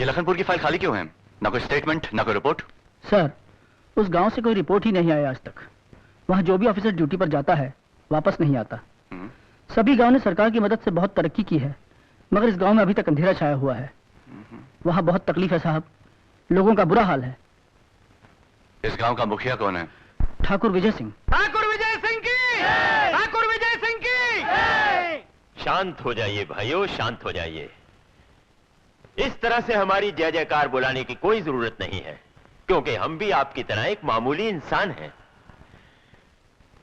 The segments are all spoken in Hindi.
ये लखनपुर की फाइल खाली क्यों है? ना कोई स्टेटमेंट, ना कोई रिपोर्ट। सर, उस गांव से कोई रिपोर्ट ही नहीं आई आज तक। वहां जो भी ऑफिसर ड्यूटी पर जाता है वापस नहीं आता। सभी गांव ने सरकार की मदद से बहुत तरक्की की है, मगर इस गांव में अभी तक अंधेरा छाया हुआ है। वहां बहुत तकलीफ है साहब, लोगों का बुरा हाल है। इस गांव का मुखिया कौन है? ठाकुर विजय सिंह। ठाकुर विजय सिंह की, ठाकुर विजय सिंह की। शांत हो जाइए भाइयों, शांत हो जाइए। इस तरह से हमारी जय जयकार बुलाने की कोई जरूरत नहीं है, क्योंकि हम भी आपकी तरह एक मामूली इंसान हैं।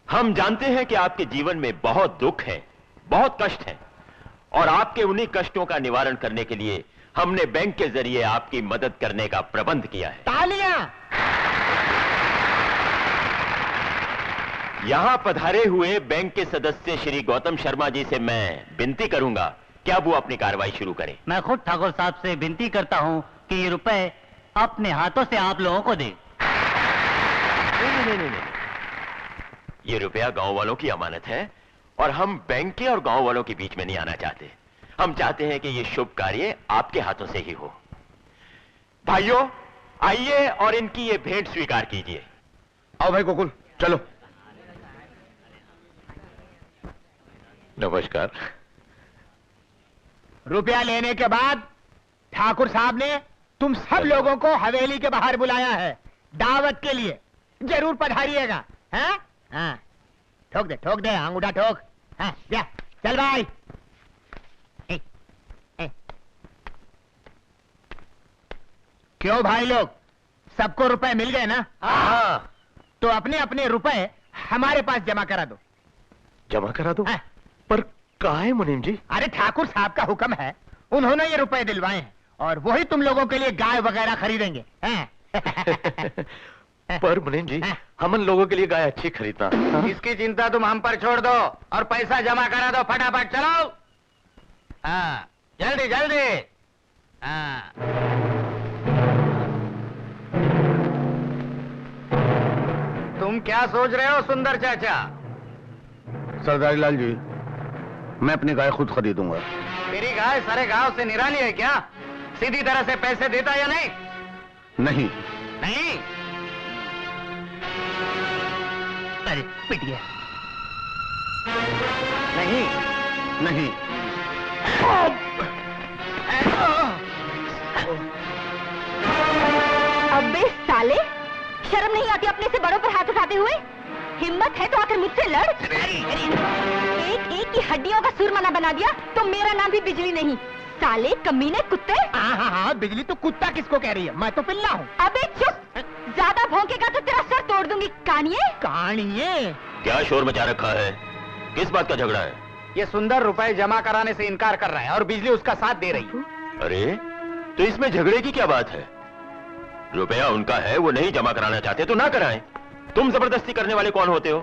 हम जानते हैं कि आपके जीवन में बहुत दुख है, बहुत कष्ट है, और आपके उन्हीं कष्टों का निवारण करने के लिए हमने बैंक के जरिए आपकी मदद करने का प्रबंध किया है। तालियां। यहां पधारे हुए बैंक के सदस्य श्री गौतम शर्मा जी से मैं विनती करूंगा कि अब वो अपनी कार्रवाई शुरू करें। मैं खुद ठाकुर साहब से विनती करता हूं कि ये रुपए अपने हाथों से आप लोगों को दें। नहीं, ये रुपया गांव वालों की अमानत है और हम बैंक के और गांव वालों के बीच में नहीं आना चाहते। हम चाहते हैं कि ये शुभ कार्य आपके हाथों से ही हो। भाइयों, आइए और इनकी ये भेंट स्वीकार कीजिए। आओ भाई गोकुल, चलो। नमस्कार। रुपया लेने के बाद ठाकुर साहब ने तुम सब लोगों को हवेली के बाहर बुलाया है दावत के लिए। जरूर पधारिएगा। हैं? हाँ, ठोक दे अंगूठा ठोक। हाँ, जा, चल भाई। क्यों भाई लोग, सबको रुपए मिल गए ना? हाँ। तो अपने अपने रुपए हमारे पास जमा करा दो। जमा करा दो? हाँ। पर काहे मुनीम जी? अरे ठाकुर साहब का हुक्म है, उन्होंने ये रुपए दिलवाए हैं और वही तुम लोगों के लिए गाय वगैरह खरीदेंगे। पर मुनीम जी, हम उन लोगों के लिए गाय अच्छी खरीदना। इसकी चिंता तुम हम पर छोड़ दो और पैसा जमा करा दो फटाफट। चलो। हाँ, जल्दी जल्दी। हाँ। तुम क्या सोच रहे हो सुंदर चाचा? सरदारी लाल जी, मैं अपनी गाय खुद खरीदूंगा। तेरी गाय सारे गांव से निराली है क्या? सीधी तरह से पैसे देता या नहीं? नहीं। नहीं? अरे पिट गया। नहीं नहीं। अबे साले, शर्म नहीं आती अपने से बड़ों पर हाथ उठाते हुए? हिम्मत है तो आकर मुझसे लड़। एक एक की हड्डियों का सुरमना बना दिया तो मेरा नाम भी बिजली नहीं। साले कमीने कुत्ते। हाँ, बिजली तो कुत्ता किसको कह रही है? मैं तो पिल्ला हूँ। अबे चुप, ज्यादा भौंकेगा तो तेरा सर तोड़ दूंगी। कहानिये। क्या शोर मचा रखा है? किस बात का झगड़ा है? ये सुंदर रुपए जमा कराने से इनकार कर रहा है और बिजली उसका साथ दे रही है। अरे, तो इसमें झगड़े की क्या बात है? रुपया उनका है, वो नहीं जमा कराना चाहते तो ना कराएं। तुम जबरदस्ती करने वाले कौन होते हो?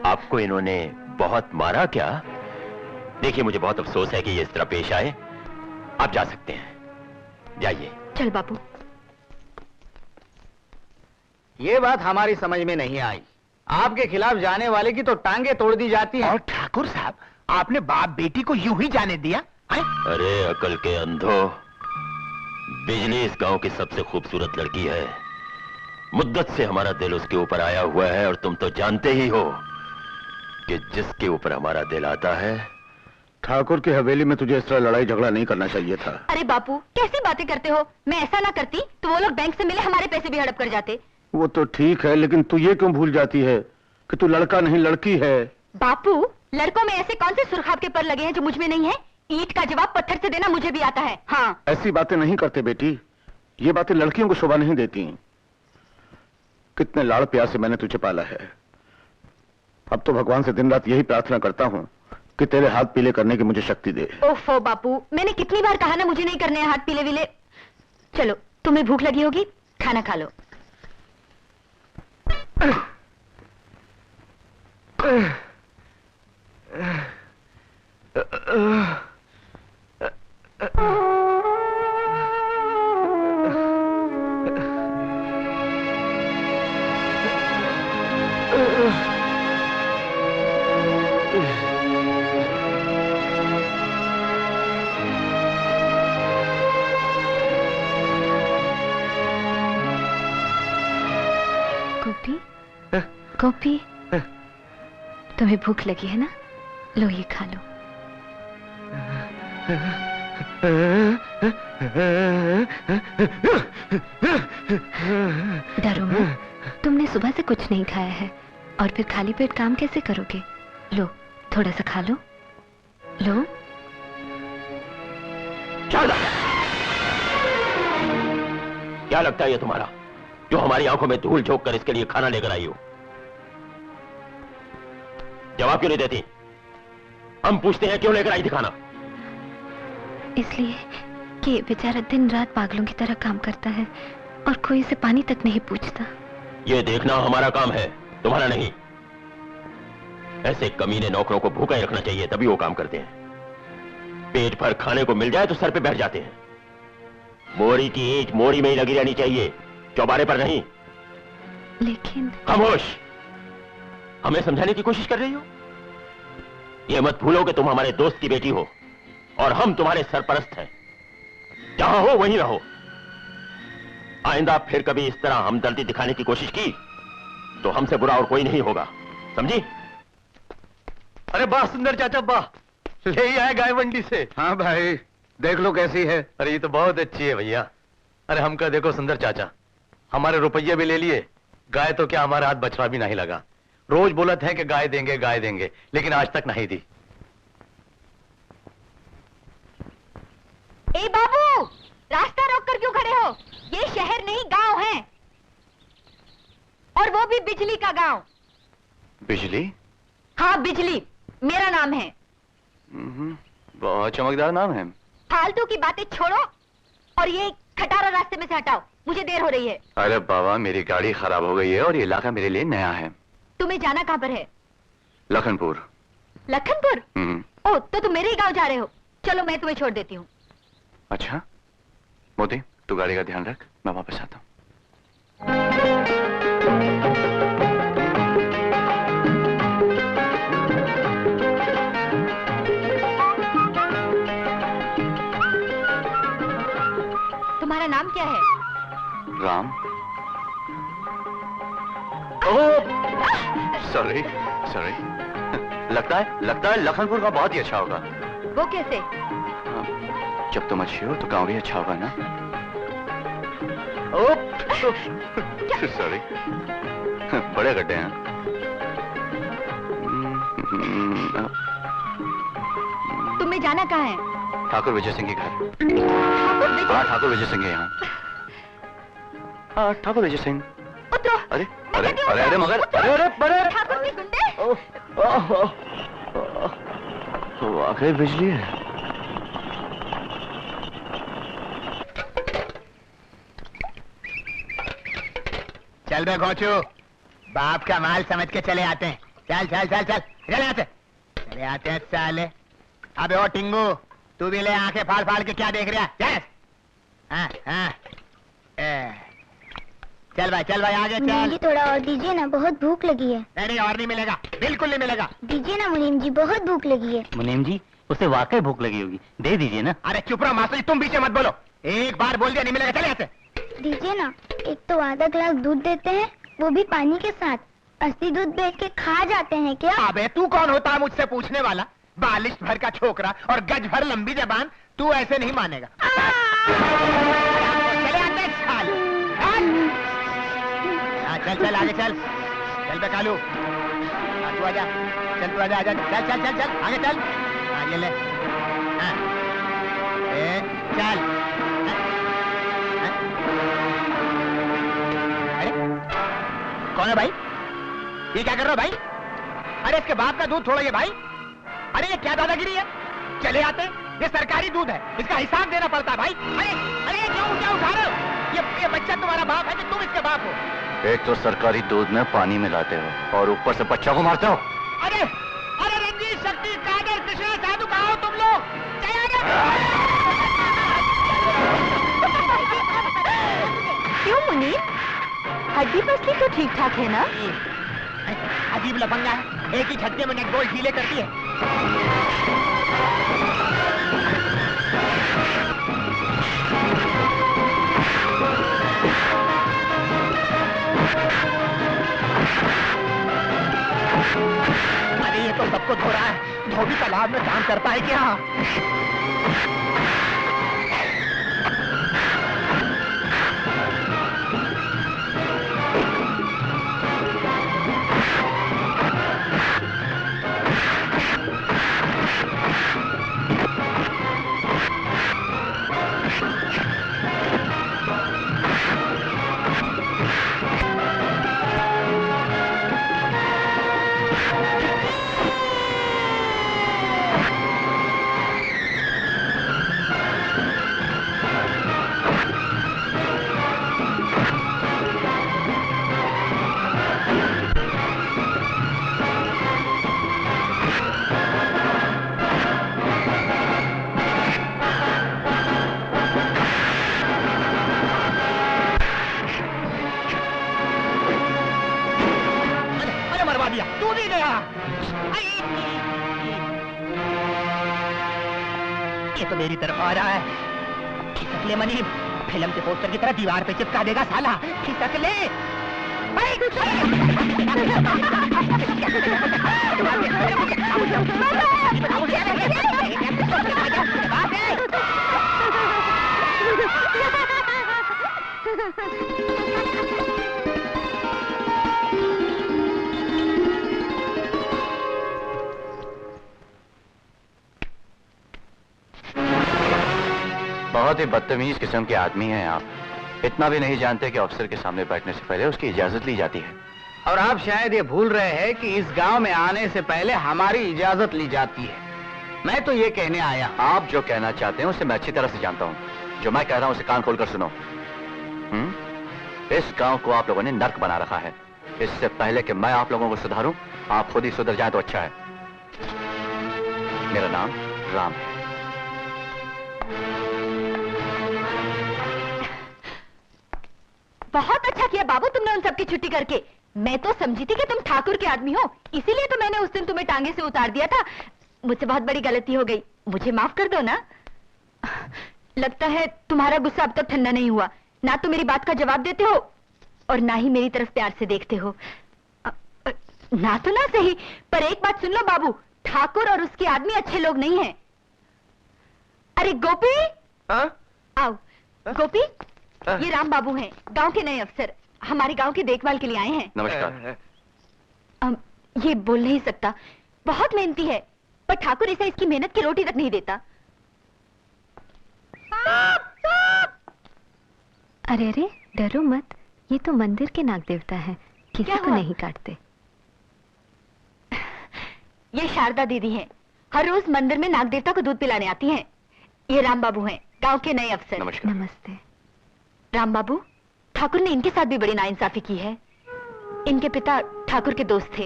आपको इन्होंने बहुत मारा क्या? देखिए, मुझे बहुत अफसोस है कि ये इस तरह पेश आए। आप जा सकते हैं, जाइए। चल बापू। ये बात हमारी समझ में नहीं आई। आपके खिलाफ जाने वाले की तो टांगे तोड़ दी जाती है। और ठाकुर साहब, आपने बाप बेटी को यूं ही जाने दिया? अरे अकल के अंधो, बिजली इस गांव की सबसे खूबसूरत लड़की है। मुद्दत से हमारा दिल उसके ऊपर आया हुआ है और तुम तो जानते ही हो कि जिसके ऊपर हमारा दिल आता है। ठाकुर की हवेली में तुझे इस तरह लड़ाई झगड़ा नहीं करना चाहिए था। अरे बापू, कैसी बातें करते हो? मैं ऐसा ना करती तो वो लोग बैंक से मिले हमारे पैसे भी हड़प कर जाते। वो तो ठीक है, लेकिन तू ये क्यों भूल जाती है कि तू लड़का नहीं लड़की है? बापू, लड़कों में ऐसे कौन से सुरखाब के पर लगे हैं जो मुझ में नहीं है? ईंट का जवाब पत्थर से देना मुझे भी आता है। हाँ। ऐसी बातें नहीं करते बेटी, ये बातें लड़कियों को शोभा नहीं देती। कितने लाड़ प्यार से मैंने तुझे पाला है। अब तो भगवान से दिन रात यही प्रार्थना करता हूँ कि तेरे हाथ पीले करने की मुझे शक्ति दे। ओफो बापू, मैंने कितनी बार कहा ना मुझे नहीं करने हैं हाथ पीले विले। चलो, तुम्हें भूख लगी होगी, खाना खा लो। गोपी, गोपी, तुम्हें भूख लगी है ना? लो ये खा लो। डरो मत, तुमने सुबह से कुछ नहीं खाया है और फिर खाली पेट काम कैसे करोगे? लो थोड़ा सा खा लो। लो। क्या लगता है ये तुम्हारा, जो हमारी आंखों में धूल झोंक कर इसके लिए खाना लेकर आई हो? जवाब क्यों नहीं देती? हम पूछते हैं क्यों लेकर आई थी खाना? इसलिए कि बेचारा दिन रात पागलों की तरह काम करता है और कोई इसे पानी तक नहीं पूछता। ये देखना हमारा काम है, तुम्हारा नहीं। ऐसे कमीने नौकरों को भूखा ही रखना चाहिए, तभी वो काम करते हैं। पेट भर खाने को मिल जाए तो सर पे बैठ जाते हैं। मोरी की ईंट मोरी में ही लगी रहनी चाहिए, चौबारे पर नहीं। लेकिन खामोश, हमें समझाने की कोशिश कर रही हो? ये मत भूलो कि तुम हमारे दोस्त की बेटी हो और हम तुम्हारे सरपरस्त हैं। जहां हो वहीं रहो। आइंदा फिर कभी इस तरह हमदर्दी दिखाने की कोशिश की तो हमसे बुरा और कोई नहीं होगा, समझी? अरे वाह सुंदर चाचा, वाह, ले ही आए गाय मंडी से। हाँ भाई, देख लो कैसी है। अरे ये तो बहुत अच्छी है भैया। अरे हम कह देखो सुंदर चाचा, हमारे रुपये भी ले लिए, गाय तो क्या हमारे हाथ बछड़ा भी नहीं लगा। रोज बोलत है कि गाय देंगे, लेकिन आज तक नहीं दी। ए बाबू, रास्ता रोक कर क्यों खड़े हो? ये शहर नहीं गांव है, और वो भी बिजली का गांव। बिजली? हाँ बिजली, मेरा नाम है। बहुत चमकदार नाम है। फालतू की बातें छोड़ो और ये खटारा रास्ते में से हटाओ, मुझे देर हो रही है। अरे बाबा, मेरी गाड़ी खराब हो गई है और ये इलाका मेरे लिए नया है। तुम्हें जाना कहाँ पर है? लखनपुर। लखनपुर? ओ, तो तुम मेरे ही गांव जा रहे हो। चलो मैं तुम्हें छोड़ देती हूँ। अच्छा मोदी, तू गाड़ी का ध्यान रख, मैं वापस आता हूँ। तुम्हारा नाम क्या है? राम। Sorry sorry. लगता है लखनपुर का बहुत ही अच्छा होगा। वो कैसे? जब तुम अच्छी हो तो गाँव भी अच्छा होगा ना? सॉरी, बड़े गड्ढे हैं। तुम्हें जाना कहाँ है? ठाकुर विजय सिंह के घर। ठाकुर विजय? हाँ, ठाकुर विजय सिंह है यहाँ। हाँ, ठाकुर विजय सिंह। उतरो। अरे अरे अरे अरे मगर, अरे बड़े ठाकुर के गुंडे। वाकई बिजली है। चल बे घोचू, बाप का माल समझ के चले आते हैं। चल चल चल चल, चले आते, चले आते हैं साले। अबे ओ टिंगू, तू भी ले, आंखें फाड़ फाड़ के क्या देख रहा है? हाँ हाँ, चल भाई आगे चल। मुनीम जी थोड़ा और दीजिए ना, बहुत भूख लगी है। नहीं और नहीं मिलेगा, बिल्कुल नहीं मिलेगा। दीजिए ना मुनीम जी, बहुत भूख लगी है। मुनीम जी, उसे वाकई भूख लगी होगी, दे दीजिए ना। अरे चुप रहो मास्टर जी, तुम बीच में मत बोलो। एक बार बोल दिया नहीं मिलेगा, चले आते। दीजिए ना, एक तो आधा ग्लास दूध देते हैं, वो भी पानी के साथ। असली दूध बेच के खा जाते हैं क्या? अबे तू कौन होता है मुझसे पूछने वाला? बालिश भर का छोकरा और गज भर लंबी जबान, तू ऐसे नहीं मानेगा। चले आते हैं साले। चल चल आगे चल, चल बे कालू, तू आजा, चल तू आजा, आजा, चल चल चल चल आगे चल। हाँ ये ले, हाँ चल। अरे कौन है भाई? ये क्या कर रहे हो भाई? अरे इसके बाप का दूध छोड़ो ये भाई। अरे ये क्या दादागिरी है? चले आते, ये सरकारी दूध है, इसका हिसाब देना पड़ता है भाई। अरे अरे ये क्या उठा रहे हो? ये बच्चा तुम्हारा बाप है कि तुम इसके बाप हो? एक तो सरकारी दूध में पानी मिलाते हो और ऊपर से बच्चा को मारते हो। अरे अरे रंजीत, शक्ति, कादर, कृष्णा, साधु, कहाँ हो तुम लोग? क्यों मुनीम, हड्डी पसली तो ठीक ठाक है ना? अजीब लफंगा है, एक ही झटके में नट बोल्ट ढीले करती है। अरे ये तो सबको धो रहा है। धोबी तालाब में काम करता है क्या? ये तो मेरी तरफ आ रहा है। खिसक ले मनीब, फिल्म के पोस्टर की तरह दीवार पे चिपका देगा साला। खिसक ले। बहुत ही बदतमीज किस्म के आदमी हैं आप। इतना भी नहीं जानते कि अफसर के सामने बैठने से पहले उसकी इजाजत ली जाती है। और आप शायद ये भूल रहे हैं कि इस गांव में आने से पहले हमारी इजाजत ली जाती है। मैं तो ये कहने आया। आप जो कहना चाहते हैं उसे मैं अच्छी तरह से जानता हूँ। जो मैं कह रहा हूँ उसे कान खोलकर सुनो। इस गांव को आप लोगों ने नर्क बना रखा है। इससे पहले कि मैं आप लोगों को सुधारूं, आप खुद ही सुधर जाए तो अच्छा है। मेरा नाम राम है। बहुत अच्छा किया बाबू तुमने उन सबकी छुट्टी करके। मैं तो समझी थी कि तुम ठाकुर के आदमी हो, इसीलिए तो मैंने उस दिन तुम्हें टांगे से उतार दिया था। मुझसे बहुत बड़ी गलती हो गई, मुझे माफ कर दो ना। लगता है तुम्हारा गुस्सा अब तक ठंडा नहीं हुआ। ना तो मेरी बात का जवाब देते हो और ना ही मेरी तरफ प्यार से देखते हो। ना तो ना सही, पर एक बात सुन लो बाबू, ठाकुर और उसके आदमी अच्छे लोग नहीं हैं। अरे गोपी, आओ। गोपी, ये राम बाबू हैं, गांव के नए अफसर, हमारे गांव की देखभाल के लिए आए हैं। नमस्कार। ये बोल नहीं सकता, बहुत मेहनती है, पर ठाकुर इसे इसकी मेहनत की रोटी तक नहीं देता। अरे अरे, डरो मत, ये तो मंदिर के नाग देवता है, किसी को नहीं काटते। ये शारदा दीदी हैं, हर रोज मंदिर में नाग देवता को दूध पिलाने आती हैं। ये राम बाबू हैं, गांव के नए अफसर। नमस्कार। नमस्ते। राम बाबू, ठाकुर ने इनके साथ भी बड़ी नाइंसाफी की है। इनके पिता ठाकुर के दोस्त थे,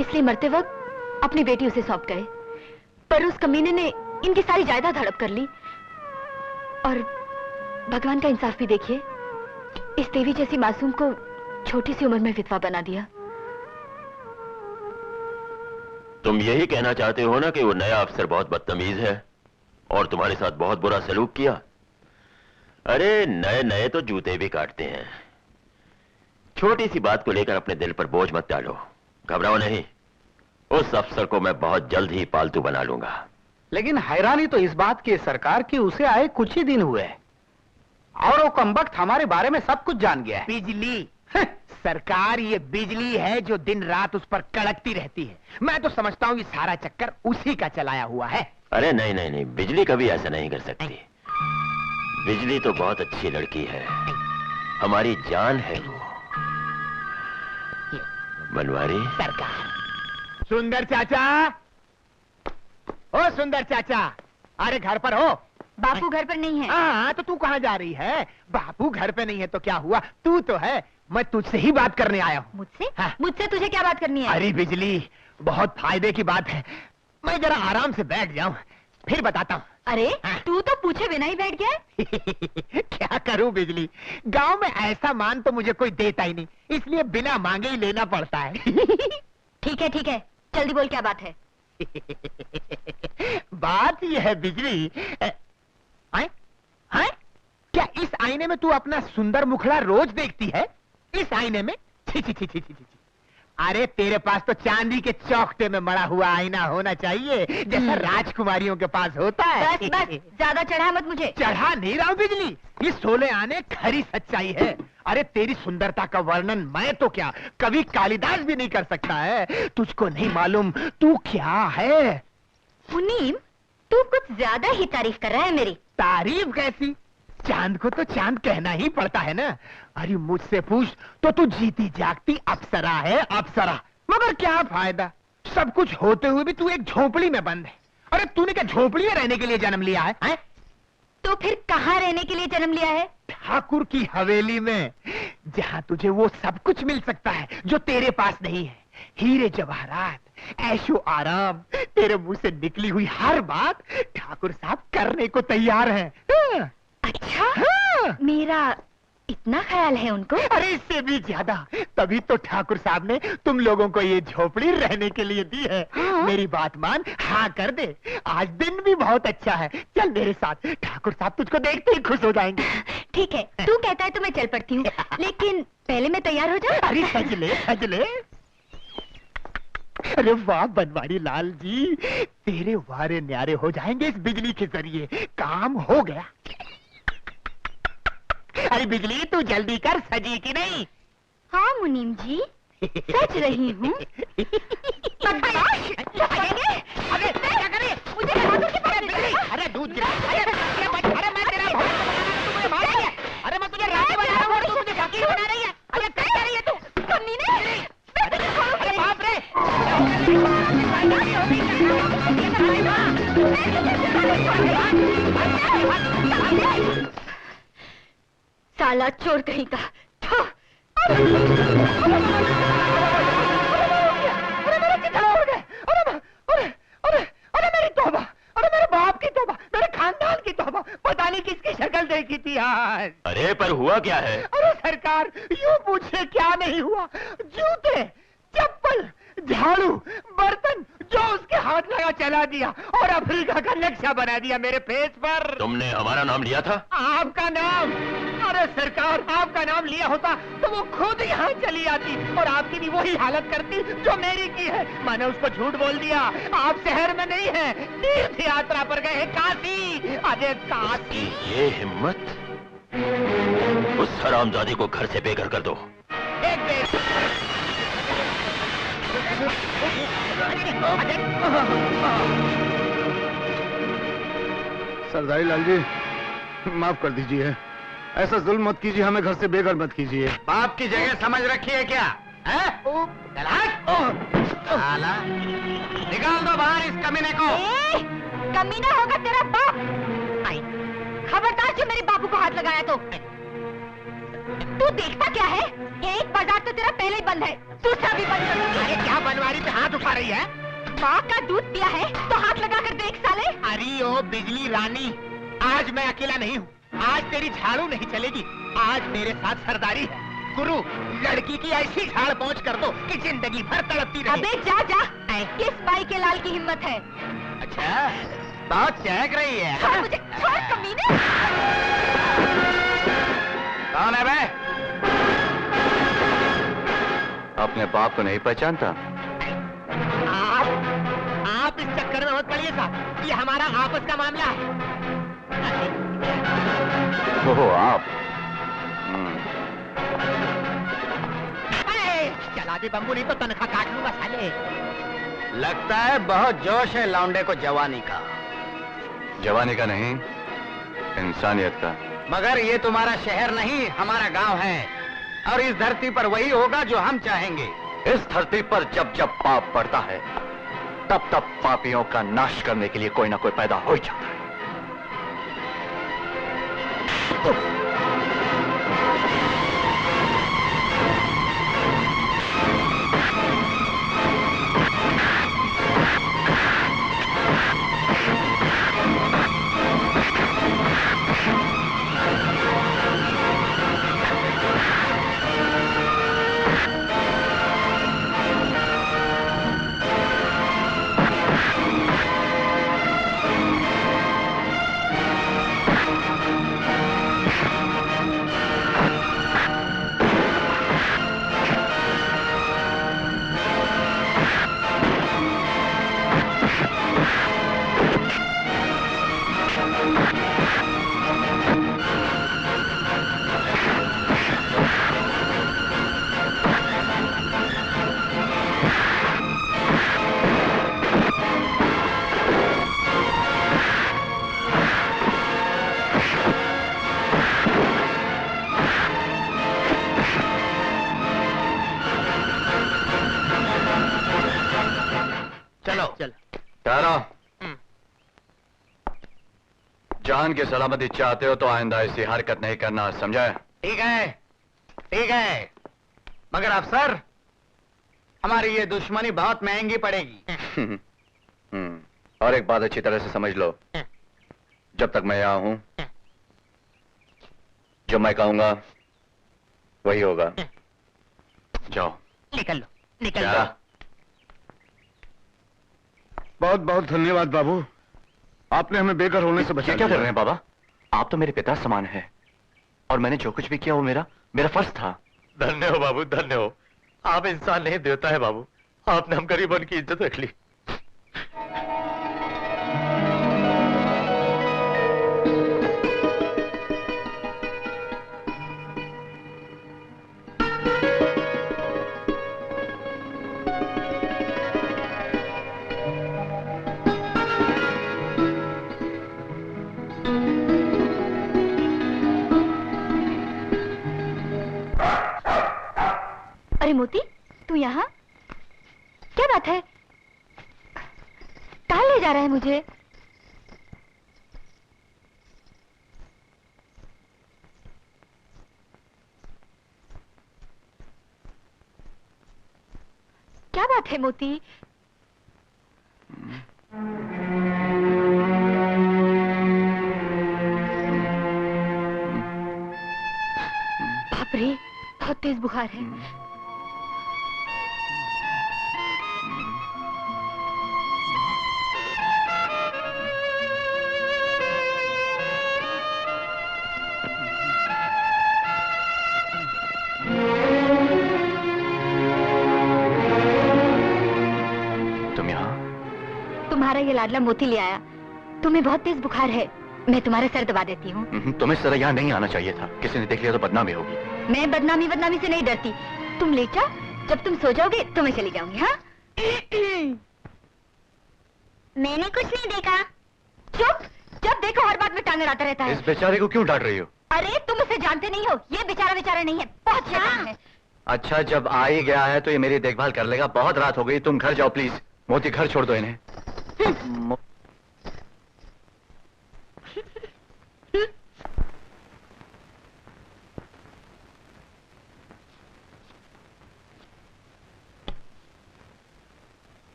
इसलिए मरते वक्त अपनी बेटी उसे सौंप गए, पर उस कमीने ने इनकी सारी जायदाद हड़प कर ली। और भगवान का इंसाफ भी देखिए, इस देवी जैसी मासूम को छोटी सी उम्र में विधवा बना दिया। तुम यही कहना चाहते हो ना कि वो नया अफसर बहुत बदतमीज है और तुम्हारे साथ बहुत बुरा सलूक किया? अरे नए नए तो जूते भी काटते हैं। छोटी सी बात को लेकर अपने दिल पर बोझ मत डालो, घबराओ नहीं। उस अफसर को मैं बहुत जल्द ही पालतू बना लूंगा। लेकिन हैरानी तो इस बात की सरकार की उसे आए कुछ ही दिन हुए और वो कमबख्त हमारे बारे में सब कुछ जान गया है। बिजली सरकार ये बिजली है जो दिन रात उस पर कड़कती रहती है। मैं तो समझता हूँ ये सारा चक्कर उसी का चलाया हुआ है। अरे नहीं नहीं नहीं, बिजली कभी ऐसा नहीं कर सकती। बिजली तो बहुत अच्छी लड़की है, हमारी जान है वो। बनवारी सरकार। सुंदर चाचा, ओ सुंदर चाचा, अरे घर पर हो? बापू घर पर नहीं है। हाँ, तो तू कहाँ जा रही है? बापू घर पे नहीं है तो क्या हुआ, तू तो है। मैं तुझसे ही बात करने आया हूँ। मुझसे? हाँ। मुझसे तुझे क्या बात करनी है? अरे बिजली, बहुत फायदे की बात है। मैं जरा आराम से बैठ जाऊं, फिर बताता हूँ। अरे हाँ। तू तो पूछे बिना ही बैठ गया। क्या करूं बिजली, गांव में ऐसा मान तो मुझे कोई देता ही नहीं, इसलिए बिना मांगे ही लेना पड़ता है। ठीक है, जल्दी बोल क्या बात है। बात यह है बिजली, क्या इस आईने में तू अपना सुंदर मुखड़ा रोज देखती है? इस आईने में? छी छी छी छी छी छी। अरे तेरे पास तो चांदी के चौखटे में मड़ा हुआ आईना होना चाहिए, जैसा राजकुमारियों के पास होता है। बस बस, ज्यादा चढ़ा मत मुझे। चढ़ा नहीं रहा हूं बिजली, ये सोले आने खरी सच्चाई है। अरे तेरी सुंदरता का वर्णन मैं तो क्या कवि कालिदास भी नहीं कर सकता है। तुझको नहीं मालूम तू क्या है। मुनीम, तू कुछ ज्यादा ही तारीफ कर रहा है मेरी। तारीफ कैसी? चांद को तो चांद कहना ही पड़ता है ना। अरे मुझसे पूछ तो तू जीती जागती अप्सरा है, अप्सरा। मगर क्या फायदा, सब कुछ होते हुए भी तू एक झोपड़ी में बंद है। अरे तूने क्या झोपड़ी में रहने के लिए जन्म लिया है? तो फिर कहाँ रहने के लिए जन्म लिया है? ठाकुर की हवेली में, जहाँ तुझे वो सब कुछ मिल सकता है जो तेरे पास नहीं है। हीरे जवाहरात, ऐशो आराम, तेरे मुंह से निकली हुई हर बात ठाकुर साहब करने को तैयार हैं। अच्छा, हाँ। मेरा इतना ख्याल है उनको? अरे इससे भी ज्यादा, तभी तो ठाकुर साहब ने तुम लोगों को ये झोपड़ी रहने के लिए दी है। हाँ? मेरी बात मान, हाँ कर दे। आज दिन भी बहुत अच्छा है, चल मेरे साथ। ठाकुर साहब तुझको देखते ही खुश हो जाएंगे। ठीक है, तू कहता है तो मैं चल पड़ती हूँ, लेकिन पहले मैं तैयार हो जाऊँ। अरे सज ले, सज ले। अरे वाह बनवारी लाल जी, तेरे वारे न्यारे हो जाएंगे इस बिजली के जरिए। काम हो गया। अरे बिजली तू जल्दी कर, सजी की नहीं? हाँ मुनीम जी, सज रही हूँ। अरे क्या करे? मुझे के पास अरे दूध गिरा। अरे मैं तेरा भोग बना रहा हूं, तू मुझे मार रही है। अरे मैं तुझे राजा बना रहा हूं और तू मुझे फकीर बना रही है। अरे क्या कर रही है तू? कमीने, अरे बाप रे। साला चोर कहीं का। अरे मेरी तौबा, अरे मेरे बाप की तौबा, मेरे खानदान की तौबा, पता नहीं किसकी शक्ल देखी थी आज। अरे पर हुआ क्या है? अरे सरकार, यूं पूछे क्या नहीं हुआ। जूते, चप्पल, झाड़ू, बर्तन जो उसके हाथ लगा चला दिया और अफ्रीका का नक्शा बना दिया मेरे फेस पर। तुमने हमारा नाम लिया था? आपका नाम? अरे सरकार, आपका नाम लिया होता तो वो खुद यहाँ चली आती और आपकी भी वही हालत करती जो मेरी की है। मैंने उसको झूठ बोल दिया। आप शहर में नहीं है, तीर्थ यात्रा पर गए काशी। अरे काशी। ये हिम्मत? उस हरामजादी को घर से बेघर कर दो। एक देश। सरदारी लाल जी, माफ कर दीजिए। ऐसा जुल्म मत कीजिए, हमें घर से बेघर मत कीजिए। बाप की जगह समझ रखी है क्या? साला, निकाल दो बाहर इस कमीने को। कमीना होगा तेरा बाप। खबरदार जो मेरे बाबू को हाथ लगाया तो। तू देखता क्या है? एक बाजार तो तेरा पहले ही बंद है, दूसरा भी बंद करूंगी। अरे क्या बनवारी पे हाथ उठा रही है? माँ का दूध पिया है तो हाथ लगा कर देख साले। अरे ओ बिजली रानी, आज मैं अकेला नहीं हूँ। आज तेरी झाड़ू नहीं चलेगी, आज मेरे साथ सरदारी है। गुरु, लड़की की ऐसी झाड़ पहुँच कर दो कि जिंदगी भर तड़पती रहे। अबे जा जा, किस बाई के लाल की हिम्मत है? अच्छा, बहुत चहक रही है। छोड़ मुझे, छोड़ कमीने। कौन है बे? अपने बाप को नहीं पहचानता? आप इस चक्कर में मत पड़िए साहब, ये हमारा आपस का मामला है। ओहो, आप। चला दे बम्बू, नहीं तो तनख्वाह काट लूंगा साले। लगता है बहुत जोश है लौंडे को जवानी का। जवानी का नहीं, इंसानियत का। मगर ये तुम्हारा शहर नहीं, हमारा गांव है, और इस धरती पर वही होगा जो हम चाहेंगे। इस धरती पर जब जब पाप पड़ता है, तब तब पापियों का नाश करने के लिए कोई ना कोई पैदा हो ही जाता है। चलो चल। ठहरो। जान की सलामती चाहते हो तो आइंदा ऐसी हरकत नहीं करना, समझा? ठीक है, ठीक है, मगर अफसर हमारी ये दुश्मनी बहुत महंगी पड़ेगी। और एक बात अच्छी तरह से समझ लो, जब तक मैं यहां हूं, जो मैं कहूंगा वही होगा। जाओ। निकल लो, निकल जा। लो। बहुत बहुत धन्यवाद बाबू, आपने हमें बेघर होने से बचा ये क्या कर लिया। रहे हैं बाबा? आप तो मेरे पिता समान है, और मैंने जो कुछ भी किया वो मेरा फर्ज था। धन्य हो बाबू, धन्य हो। आप इंसान नहीं देवता है बाबू, आपने हम गरीबन की इज्जत रख ली। अरे मोती, तू यहाँ? क्या बात है? कहाँ ले जा रहा है मुझे? क्या बात है मोती? बाप रे, बहुत तेज बुखार है। तुम यहाँ? तुम्हारा ये लाडला मोती ले आया। तुम्हें बहुत तेज बुखार है, मैं तुम्हारा सर दबा देती हूँ। तुम्हें इस तरह यहाँ नहीं आना चाहिए था, किसी ने देख लिया तो बदनामी होगी। मैं बदनामी से नहीं डरती। तुम ले जाओ, जब तुम सो जाओगे तो मैं चली जाऊंगी। हाँ? मैंने कुछ नहीं देखा। चुप! जब देखो हर बात में टांग अड़ाता रहता है। इस बेचारे को क्यों डांट रही हो? अरे तुम उसे जानते नहीं हो, ये बेचारा नहीं है, बहुत शैतान है। अच्छा, जब आ ही गया है तो ये मेरी देखभाल कर लेगा। बहुत रात हो गई, तुम घर जाओ प्लीज। मोती, घर छोड़ दो इन्हें।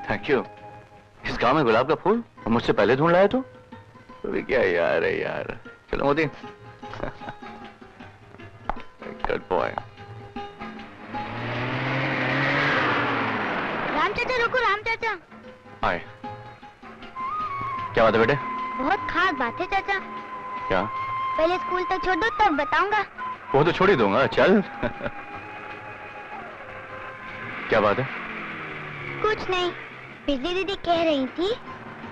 Thank you. इस गांव में गुलाब का फूल और मुझसे पहले ढूंढ लाया तो भी क्या यार है यार। चलो मोदी। Good boy. राम चाचा रुको, राम चाचा। आए। क्या बात है बेटे? बहुत खास बात है चाचा। क्या? पहले स्कूल तक छोड़ दो तब बताऊंगा। वो तो छोड़ ही दूंगा, चल। क्या बात है? कुछ नहीं, बिजली दीदी कह रही थी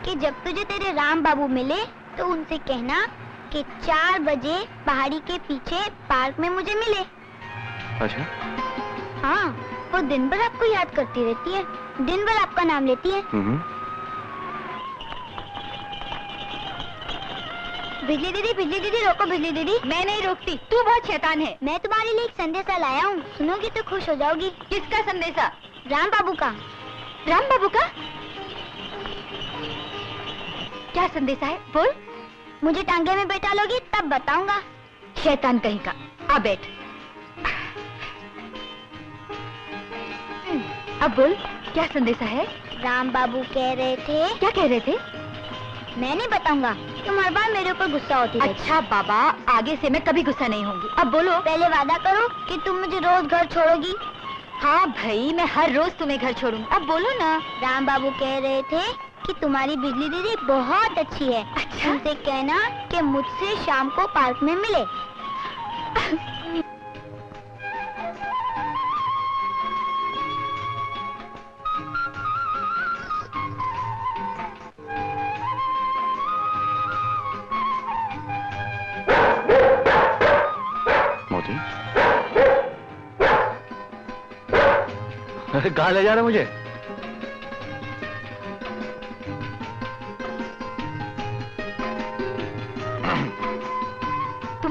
कि जब तुझे तेरे राम बाबू मिले तो उनसे कहना कि 4 बजे पहाड़ी के पीछे पार्क में मुझे मिले। अच्छा। हाँ, वो दिन भर आपको याद करती रहती है, दिन भर आपका नाम लेती है। बिजली दीदी रोको बिजली दीदी। मैं नहीं रोकती, तू बहुत शैतान है। मैं तुम्हारे लिए एक संदेशा लाया हूँ, सुनोगी तो खुश हो जाओगी। किसका संदेशा? राम बाबू का। राम बाबू का? क्या संदेशा है, बोल। मुझे टांगे में बैठा लोगी तब बताऊंगा। शैतान कहीं का, आ बैठ। अब बोल, क्या संदेशा है? राम बाबू कह रहे थे। क्या कह रहे थे? मैं नहीं बताऊंगा, तुम हर बार मेरे ऊपर गुस्सा होती रहती। अच्छा बाबा, आगे से मैं कभी गुस्सा नहीं होंगी। अब बोलो। पहले वादा करो कि तुम मुझे रोज घर छोड़ोगी। हाँ भाई, मैं हर रोज तुम्हें घर छोड़ूंगी। अब बोलो ना। राम बाबू कह रहे थे कि तुम्हारी बिजली दीदी बहुत अच्छी है। अच्छा? उनसे कहना कि मुझसे शाम को पार्क में मिले। मोती, कहाँ ले जा रहा मुझे?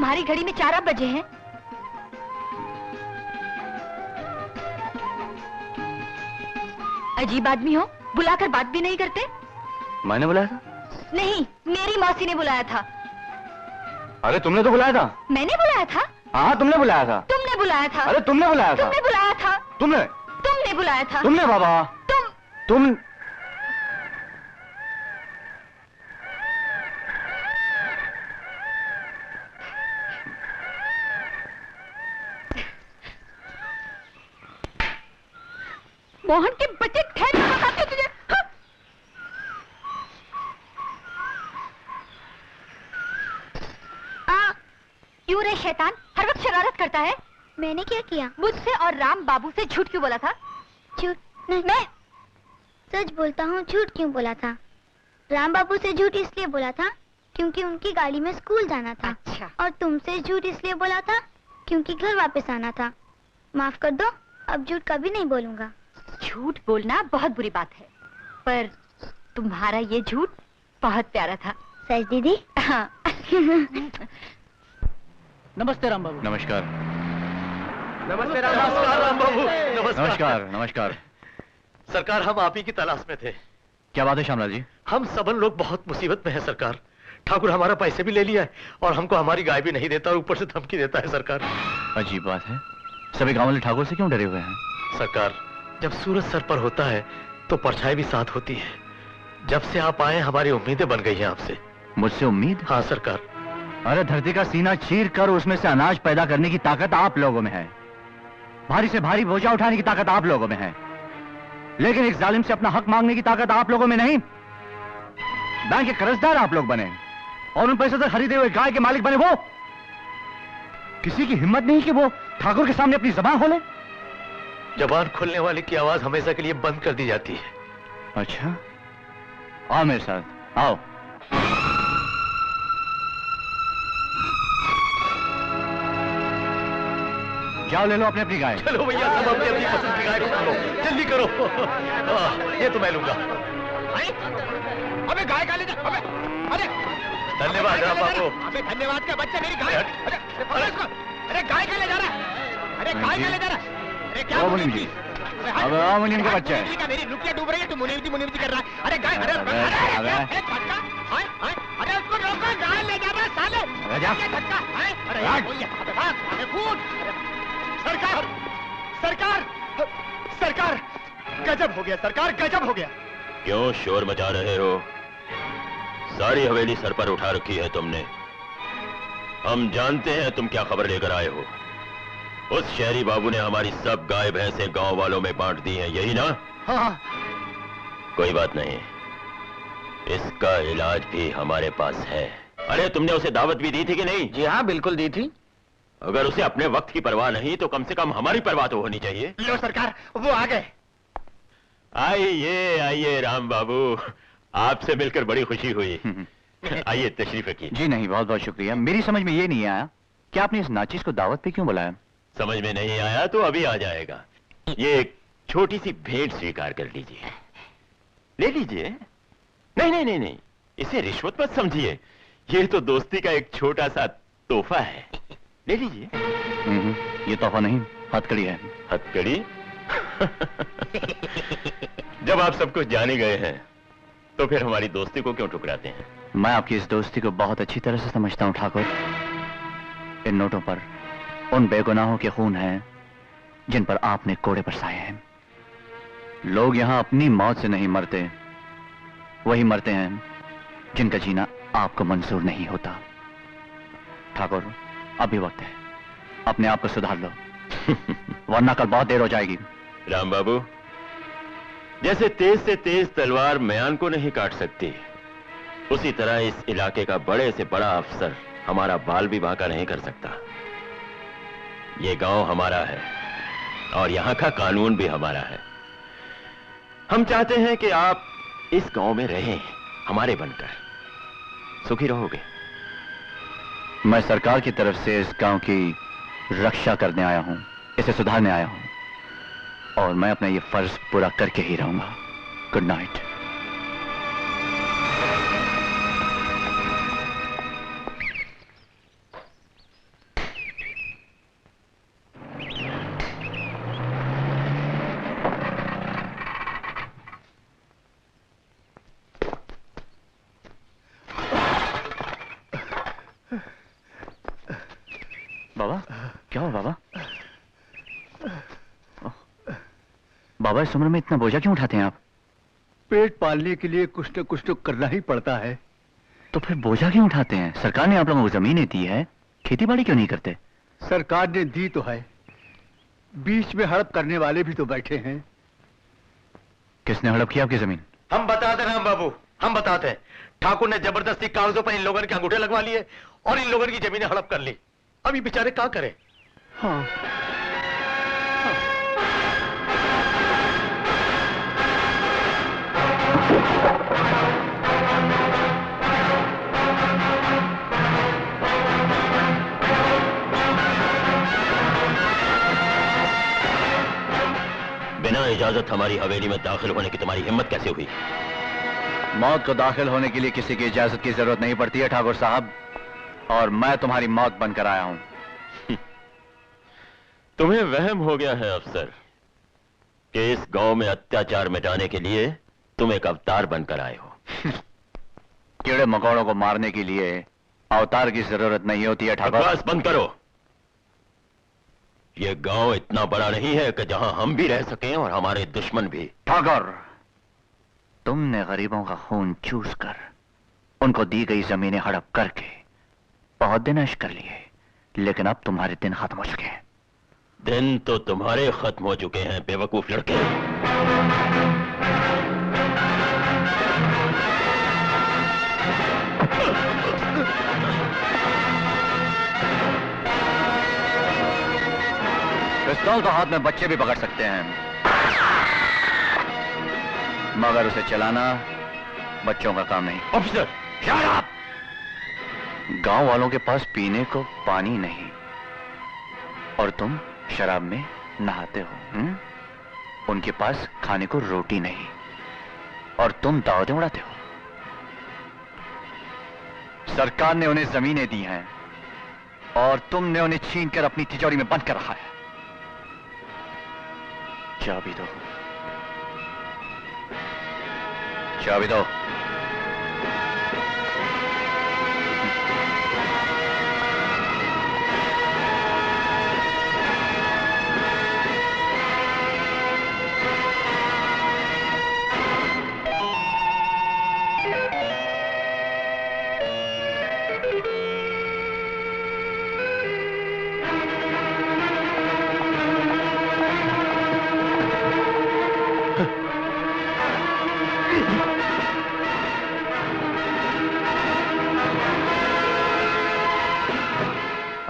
तुम्हारी घड़ी में 4 बजे हैं। अजीब आदमी हो, बुलाकर बात भी नहीं करते। मैंने बुलाया था? नहीं, मेरी मौसी ने बुलाया था। अरे तुमने तो बुलाया था। मैंने बुलाया था? हाँ तुमने बुलाया था। तुमने बुलाया था? अरे तुमने बुलाया था। तुमने बुलाया था? तुमने बुलाया था? तुमने बाबा। तुम मोहन के बच्चे ठहर कर बताते तुझे। क्यों रे शैतान, हर वक्त शरारत करता है। मैंने क्या किया? मुझसे और राम बाबू से झूठ क्यों बोला था? झूठ नहीं, मैं सच बोलता हूँ। झूठ क्यों बोला था? राम बाबू से झूठ इसलिए बोला था क्योंकि उनकी गाड़ी में स्कूल जाना था। अच्छा। और तुमसे झूठ इसलिए बोला था क्योंकि घर वापस आना था। माफ कर दो, अब झूठ कभी नहीं बोलूंगा। झूठ बोलना बहुत बुरी बात है, पर तुम्हारा ये झूठ बहुत प्यारा था। सच दीदी? हाँ। नमस्ते राम बाबू। नमस्कार। नमस्ते राम बाबू। नमस्कार नमस्कार। सरकार, हम आप ही की तलाश में थे। क्या बात है श्यामलाल जी? हम सबन लोग बहुत मुसीबत में हैं सरकार। ठाकुर हमारा पैसे भी ले लिया है और हमको हमारी गाय भी नहीं देता और ऊपर से धमकी देता है सरकार। अजीब बात है, सभी गांव वाले ठाकुर से क्यों डरे हुए हैं? सरकार, जब सूरज सर पर होता है तो परछाई भी साथ होती है। जब से आप आए हमारी उम्मीदें बन गई हैं आपसे। मुझसे उम्मीद? हाँ सरकार। अरे धरती का सीना चीर कर उसमें से अनाज पैदा करने की ताकत आप लोगों में है। भारी से भारी बोझा उठाने की ताकत आप लोगों में है, लेकिन एक जालिम से अपना हक मांगने की ताकत आप लोगों में नहीं। बैंक के कर्जदार आप लोग बने और उन पैसों से खरीदे हुए गाय के मालिक बने वो। किसी की हिम्मत नहीं कि वो ठाकुर के सामने अपनी जबान खोले। जबान खोलने वाले की आवाज हमेशा के लिए बंद कर दी जाती है। अच्छा, आओ मेरे साथ, आओ। जाओ ले लो अपनी अपनी गाय। चलो भैया, सब अपनी अपनी पसंद की गाय को लो, जल्दी करो। ये तो मैं लूंगा। अबे गाय का ले जा। अबे अरे धन्यवाद राम बाबू। अबे धन्यवाद का बच्चा, मेरी गाय। अरे अरे गाय का ले जा रहा है। अरे गाय का ले जा रहा है। अरे क्या मुनीम जी? अब मुनीम का बच्चा है। मेरी रुकिया डूब रही है, तू मुनीम जी कर रहा है। अरे गाय, अरे धक्का। अरे उसको रोको, गाय ले जा रहा है साले। धक्का। अरे कूद। सरकार, सरकार, सरकार, गजब हो गया सरकार, गजब हो गया। क्यों शोर मचा रहे हो? सारी हवेली सर पर उठा रखी है तुमने। हम जानते हैं तुम क्या खबर लेकर आए हो। उस शहरी बाबू ने हमारी सब गाय भैंसे गांव वालों में बांट दी हैं, यही ना? हाँ। कोई बात नहीं, इसका इलाज भी हमारे पास है। अरे तुमने उसे दावत भी दी थी कि नहीं? जी हाँ, बिल्कुल दी थी। अगर उसे अपने वक्त की परवाह नहीं तो कम से कम हमारी परवाह तो होनी चाहिए। लो सरकार, वो आ गए। आइए आइए राम बाबू, आपसे मिलकर बड़ी खुशी हुई। आइए तशरीफ रखिए। जी नहीं, बहुत बहुत शुक्रिया। मेरी समझ में ये नहीं आया कि आपने इस नाचिस को दावत पे क्यों बुलाया? समझ में नहीं आया तो अभी आ जाएगा। ये एक छोटी सी भेंट स्वीकार कर लीजिए। ले लीजिए। नहीं नहीं नहीं नहीं, इसे रिश्वत मत समझिए, ये तो दोस्ती का एक छोटा सा तोहफा है। ले लीजिए। ये तोहफा नहीं, हथकड़ी है। हथकड़ी? जब आप सब कुछ जान ही गए हैं तो फिर हमारी दोस्ती को क्यों ठुकराते हैं? मैं आपकी इस दोस्ती को बहुत अच्छी तरह से समझता हूँ ठाकुर। इन नोटों पर उन बेगुनाहों के खून हैं जिन पर आपने कोड़े बरसाए हैं। लोग यहां अपनी मौत से नहीं मरते, वही मरते हैं जिनका जीना आपको मंजूर नहीं होता। ठाकुर, अभी वक्त है, अपने आप को सुधार लो, वरना कल बहुत देर हो जाएगी। राम बाबू, जैसे तेज से तेज तलवार म्यान को नहीं काट सकती, उसी तरह इस इलाके का बड़े से बड़ा अफसर हमारा बाल भी बांका नहीं कर सकता। ये गांव हमारा है और यहां का कानून भी हमारा है। हम चाहते हैं कि आप इस गांव में रहें, हमारे बनकर। सुखी रहोगे। मैं सरकार की तरफ से इस गांव की रक्षा करने आया हूं, इसे सुधारने आया हूं, और मैं अपना ये फर्ज पूरा करके ही रहूंगा। Good night. बाबा, क्या हुआ बाबा? बाबा, इस उम्र में इतना बोझा क्यों उठाते हैं आप? पेट पालने के लिए कुछ न कुछ तो करना ही पड़ता है। तो फिर बोझा क्यों उठाते हैं? सरकार ने आप लोगों को जमीनें दी है, खेती बाड़ी क्यों नहीं करते? सरकार ने दी तो है, बीच में हड़प करने वाले भी तो बैठे हैं। किसने हड़प किया आपकी जमीन? हम बताते राम बाबू, हम बताते हैं। ठाकुर ने जबरदस्ती कागजों पर इन लोगों के अंगूठे लगवा लिए और इन लोगों की जमीनें हड़प कर ली। अब ये बेचारे क्या करें? हाँ। बिना इजाजत हमारी हवेली में दाखिल होने की तुम्हारी हिम्मत कैसे हुई? मौत को दाखिल होने के लिए किसी की इजाजत की जरूरत नहीं पड़ती है ठाकुर साहब, और मैं तुम्हारी मौत बनकर आया हूं। तुम्हें वहम हो गया है अफसर कि इस गांव में अत्याचार मिटाने के लिए तुम एक अवतार बनकर आए हो। कीड़े मकोड़ों को मारने के लिए अवतार की जरूरत नहीं होती है ठाकुर। बकवास बंद करो। ये गांव इतना बड़ा नहीं है कि जहां हम भी रह सकें और हमारे दुश्मन भी। ठाकुर, तुमने गरीबों का खून चूस कर उनको दी गई जमीनें हड़प करके बहुत दिन ऐश कर लिए, लेकिन अब तुम्हारे दिन खत्म हो चुके हैं। दिन तो तुम्हारे खत्म हो चुके हैं बेवकूफ लड़के। पिस्तौल तो हाथ में बच्चे भी पकड़ सकते हैं, मगर उसे चलाना बच्चों का काम नहीं। Officer, shut up! गांव वालों के पास पीने को पानी नहीं और तुम शराब में नहाते हो। उनके पास खाने को रोटी नहीं और तुम दावतें उड़ाते हो। सरकार ने उन्हें जमीनें दी हैं और तुमने उन्हें छीनकर अपनी तिजोरी में बंद कर रखा है। चाबी दो, चाबी दो।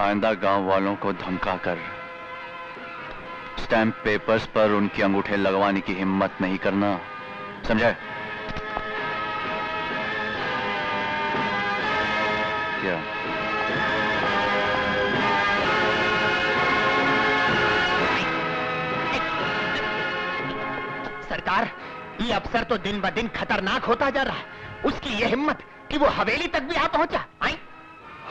आइंदा गांव वालों को धमकाकर स्टैंप पेपर्स पर उनके अंगूठे लगवाने की हिम्मत नहीं करना, समझे? क्या? सरकार, ये अफसर तो दिन ब दिन खतरनाक होता जा रहा है। उसकी ये हिम्मत कि वो हवेली तक भी आ पहुंचा। आई?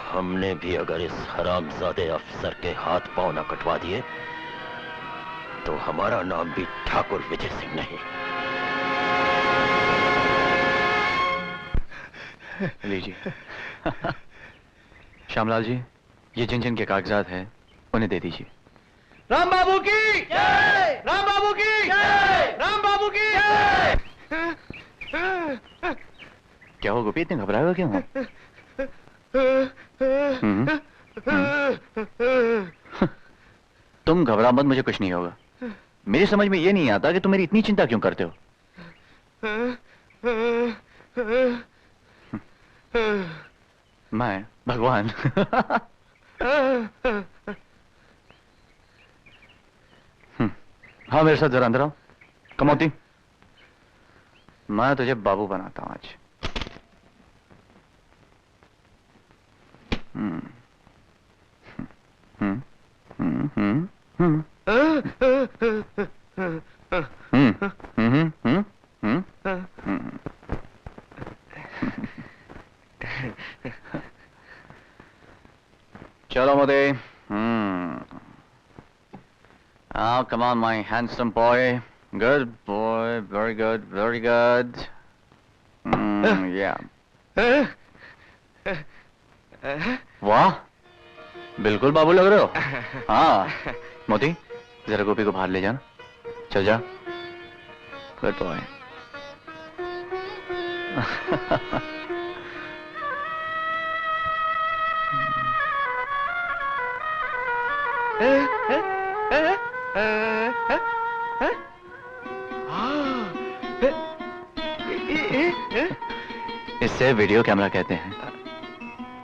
हमने भी अगर इस हरामजादे अफसर के हाथ पांव न कटवा दिए तो हमारा नाम भी ठाकुर विजय सिंह नहीं। लीजिए। श्यामलाल जी, ये जिन जिन के कागजात हैं उन्हें दे दीजिए। राम बाबू की जय! राम बाबू की जय! राम बाबू की जय! क्या हो गोपी, इतने घबराए हो क्यों हो? तुम घबरा मत, मुझे कुछ नहीं होगा। मेरी समझ में ये नहीं आता कि तुम मेरी इतनी चिंता क्यों करते हो। मैं भगवान। हाँ, मेरे साथ जरा अंदर आओ। कमौती, मैं तुझे बाबू बनाता हूं आज। चलो Modi. Oh, come on, my handsome boy. Good boy. Very good. Very good. Yeah. वाह, बिल्कुल बाबू लग रहे हो। हाँ मोती, जरा गोपी को बाहर ले जाना। चल जा। Good boy. इसे वीडियो कैमरा कहते हैं।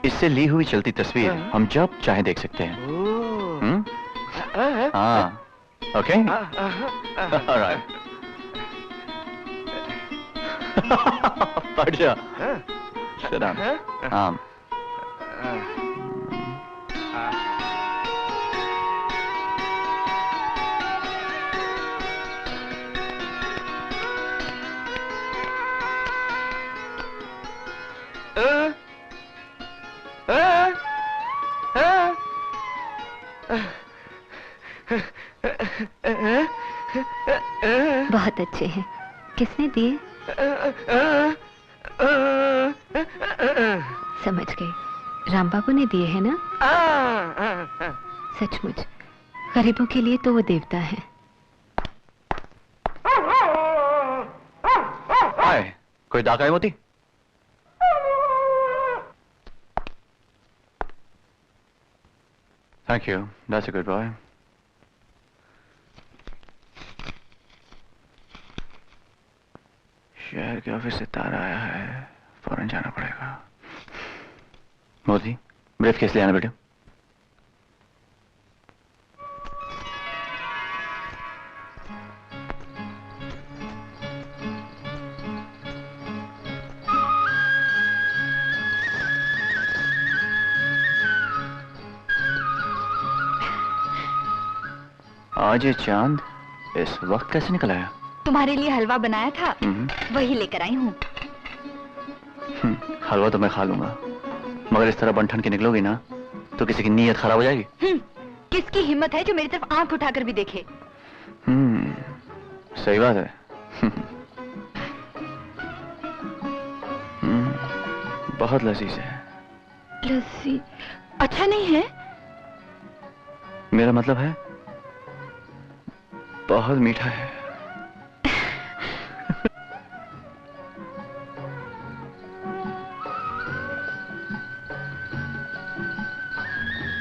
इससे ली हुई चलती तस्वीर हम जब चाहे देख सकते हैं। हाँ, ओके। ऑलराइट। पढ़ जा। Shut up. बहुत अच्छे हैं। किसने दिए? समझ गए, राम बाबू ने दिए हैं ना? सचमुच गरीबों के लिए तो वो देवता है। हाय, कोई डाका है मोती? Thank you. That's a good boy. शहर के ऑफिस से तार आया है, फौरन जाना पड़ेगा। मोदी, ब्रीफ केस ले आना बेटा। आज ये चांद इस वक्त कैसे निकल आया? तुम्हारे लिए हलवा बनाया था, वही लेकर आई हूँ। हलवा तो मैं खा लूंगा, मगर इस तरह बन ठन के निकलोगी ना तो किसी की नीयत खराब हो जाएगी। किसकी हिम्मत है जो मेरी तरफ आंख उठाकर भी देखे? सही बात है। बहुत लजीज है। लस्सी अच्छा नहीं है? मेरा मतलब है बहुत मीठा है।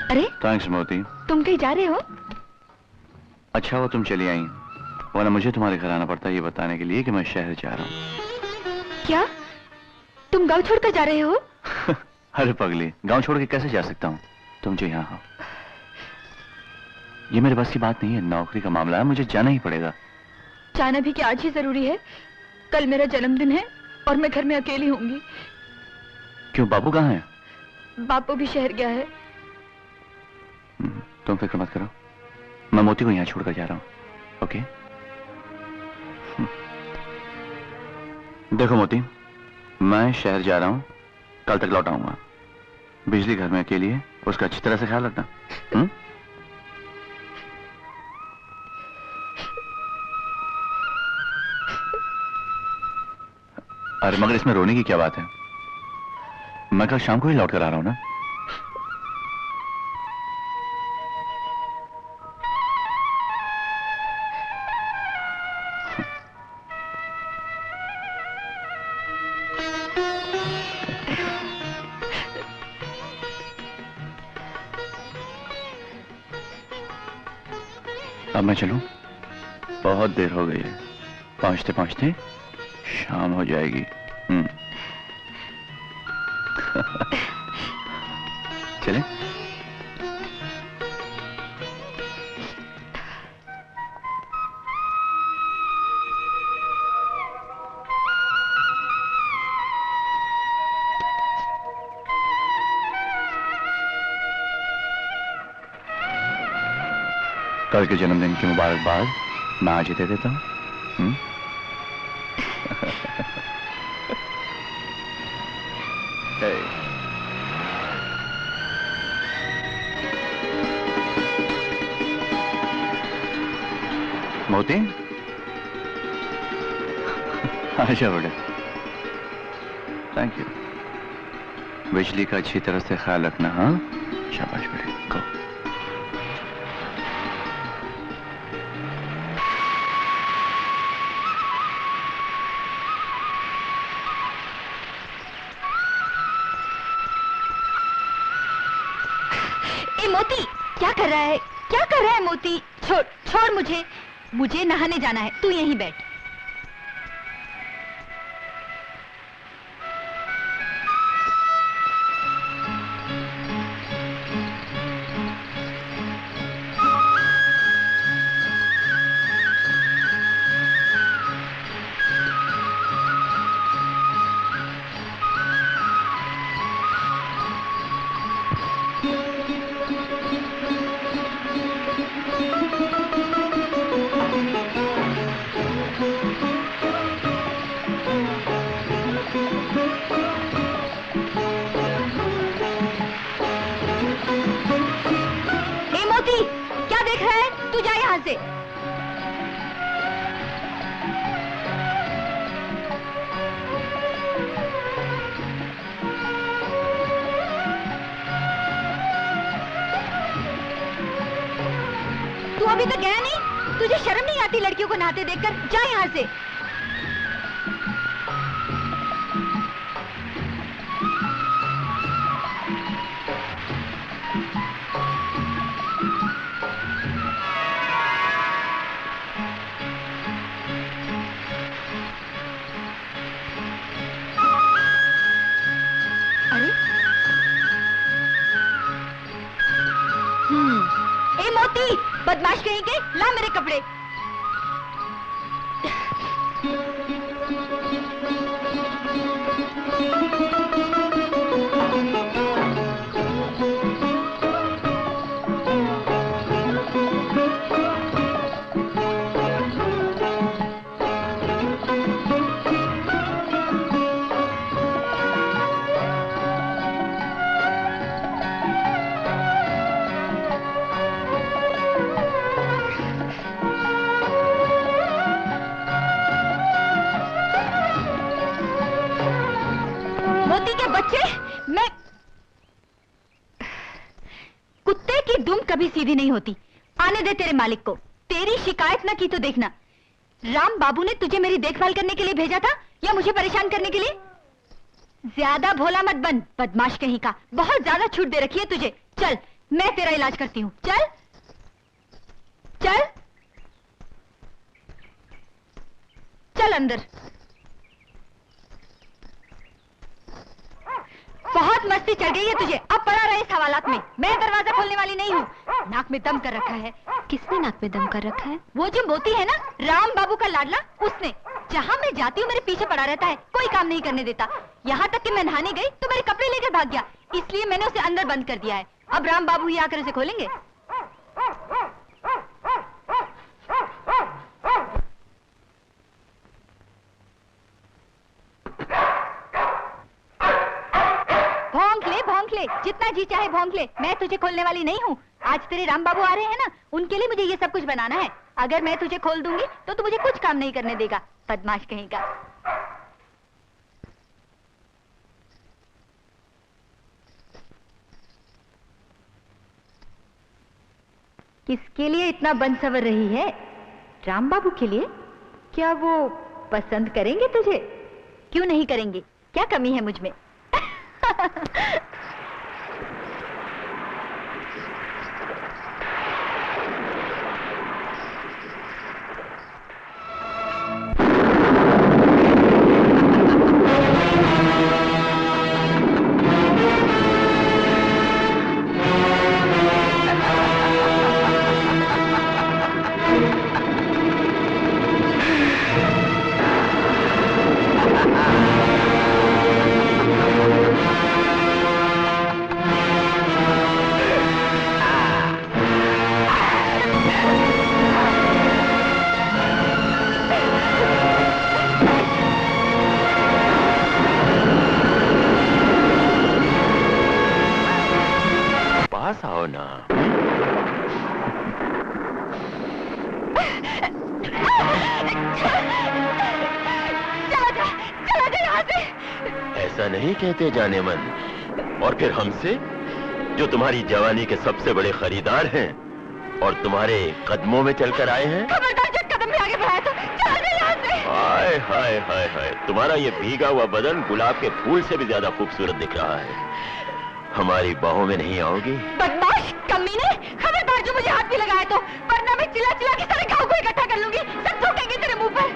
अरे थैंक्स मोती। तुम कहीं जा रहे हो? अच्छा हुआ तुम चली आई, वरना मुझे तुम्हारे घर आना पड़ता ये बताने के लिए कि मैं शहर जा रहा हूँ। क्या तुम गांव छोड़कर जा रहे हो? अरे पगली, गांव छोड़ के कैसे जा सकता हूँ? तुम जो यहाँ हो। ये मेरे बस की बात नहीं है, नौकरी का मामला है, मुझे जाना ही पड़ेगा। जाना भी क्या आज ही जरूरी है? कल मेरा जन्मदिन है और मैं घर में अकेली होंगी। क्यों, बाबू कहाँ है? बापू भी शहर गया है। तुम फिक्र मत करो, मैं मोती को यहाँ छोड़कर जा रहा हूँ। ओके? देखो मोती, मैं शहर जा रहा हूँ, कल तक लौट आऊंगा। बिजली घर में अकेली है, उसका अच्छी तरह से ख्याल रखना। अरे मगर इसमें रोने की क्या बात है? मैं कल शाम को ही लौट कर आ रहा हूं ना। अब मैं चलूं? बहुत देर हो गई है, पहुंचते पहुंचते शाम हो जाएगी। चलें? कल के जन्मदिन की मुबारकबाद मैं आज ही दे देता हूँ। मोती, आजा बेटा। Thank you. बिजली का अच्छी तरह से ख्याल रखना। हाँ। शाबाश बेटे, गो। ए मोती, क्या कर रहा है? क्या कर रहा है मोती? छोड़ छोड़ मुझे, मुझे नहाने जाना है, तू यहीं बैठ। क्या देख रहा है? तू जा यहाँ से। तू अभी तक गया नहीं? तुझे शर्म नहीं आती लड़कियों को नहाते देखकर? जा यहाँ से। ए मोती, बदमाश कहीं के, ला मेरे कपड़े। मोती के बच्चे, मैं कुत्ते की दुम कभी सीधी नहीं होती। आने दे तेरे मालिक को। तेरी शिकायत न की तो देखना। राम बाबू ने तुझे मेरी देखभाल करने के लिए भेजा था या मुझे परेशान करने के लिए? ज्यादा भोला मत बन, बदमाश कहीं का। बहुत ज्यादा छूट दे रखी है तुझे। चल, मैं तेरा इलाज करती हूँ। चल चल चल अंदर। बहुत मस्ती चढ़ गई है तुझे, अब पड़ा रहे इस हवालात में। मैं दरवाजा खोलने वाली नहीं हूँ। नाक में दम कर रखा है। किसने नाक में दम कर रखा है? वो जो मोती है ना, राम बाबू का लाडला, उसने। जहाँ मैं जाती हूँ मेरे पीछे पड़ा रहता है, कोई काम नहीं करने देता। यहाँ तक कि मैं नहाने गई तो मेरे कपड़े लेकर भाग गया, इसलिए मैंने उसे अंदर बंद कर दिया है। अब राम बाबू ही आकर उसे खोलेंगे। भौंक ले, जितना जी चाहे भौंक ले। मैं तुझे खोलने वाली नहीं हूँ। आज तेरे राम बाबू आ रहे हैं ना, उनके लिए मुझे ये सब कुछ बनाना है। अगर मैं तुझे खोल दूंगी तो तू मुझे कुछ काम नहीं करने देगा, बदमाश कहीं का। किसके लिए इतना बन सवर रही है? राम बाबू के लिए? क्या वो पसंद करेंगे तुझे? क्यों नहीं करेंगे? क्या कमी है मुझ में? पास आओ ना। चला जा यहाँ से। ऐसा नहीं कहते जाने मन। और फिर हमसे जो तुम्हारी जवानी के सबसे बड़े खरीदार हैं और तुम्हारे कदमों में चलकर आए हैं। खबरदार जब कदम में आगे बढ़ाया तो चल दे यहाँ से। हाय हाय हाय हाय, तुम्हारा ये भीगा हुआ बदन गुलाब के फूल से भी ज्यादा खूबसूरत दिख रहा है। हमारी बाहों में नहीं आओगी? बदमाश कमीने, खबरदार जो मुझे हाथ भी लगाए तो, वरना मैं चिल्ला चिल्ला के सारे गांव को इकट्ठा कर लूंगी, सब थूकेंगे तेरे मुंह पर।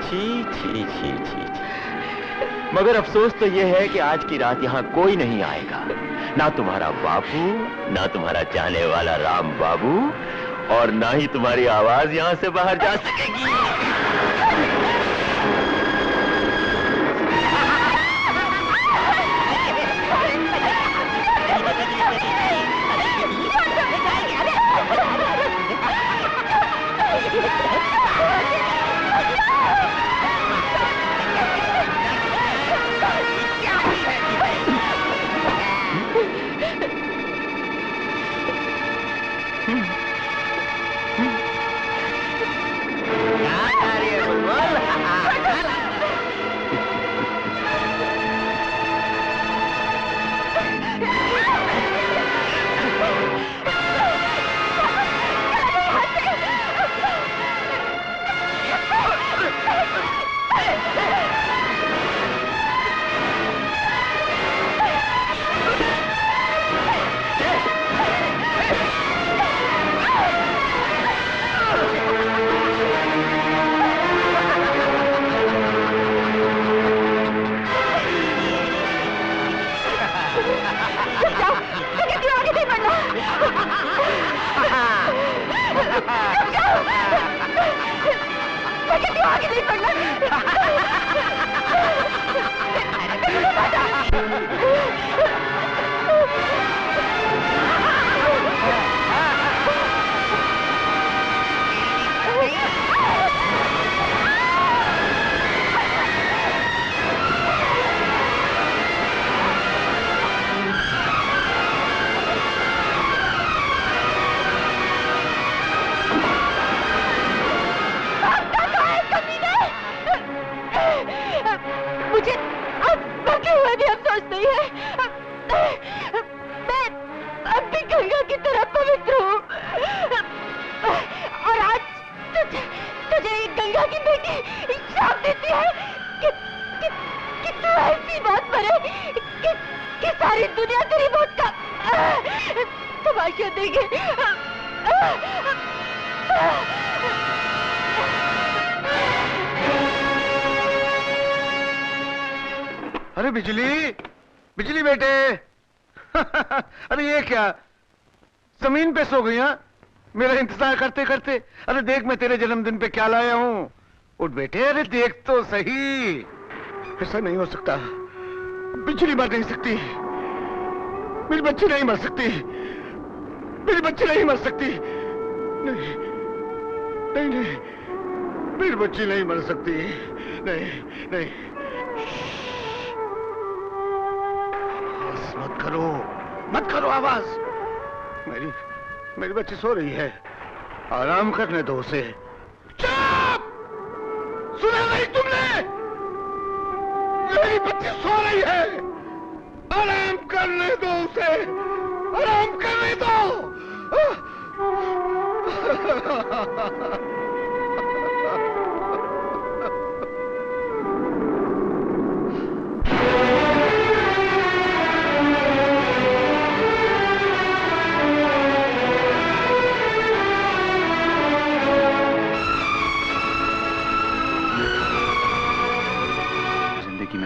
छी छी छी छी छी। मगर अफसोस तो ये है कि आज की रात यहाँ कोई नहीं आएगा, ना तुम्हारा बापू, ना तुम्हारा चाहने वाला राम बाबू, और ना ही तुम्हारी आवाज यहाँ से बाहर जा सकेगी। अरे बिजली, बिजली बेटे। अरे ये क्या, जमीन पे सो गई? हाँ, मेरा इंतजार करते करते। अरे देख मैं तेरे जन्मदिन पे क्या लाया हूँ। उठ बेटे, अरे देख तो सही। ऐसा नहीं हो सकता, बिजली मर नहीं सकती, मेरी बच्ची नहीं मर सकती, मेरी बच्ची नहीं मर सकती। नहीं नहीं नहीं, मेरी बच्ची नहीं मर सकती। नहीं नहीं, मत करो, मत करो आवाज। मेरी बच्ची सो रही है, आराम करने दो उसे। चुप! सुना नहीं तुमने? मेरी बच्ची सो रही है, आराम करने दो उसे, आराम करने दो।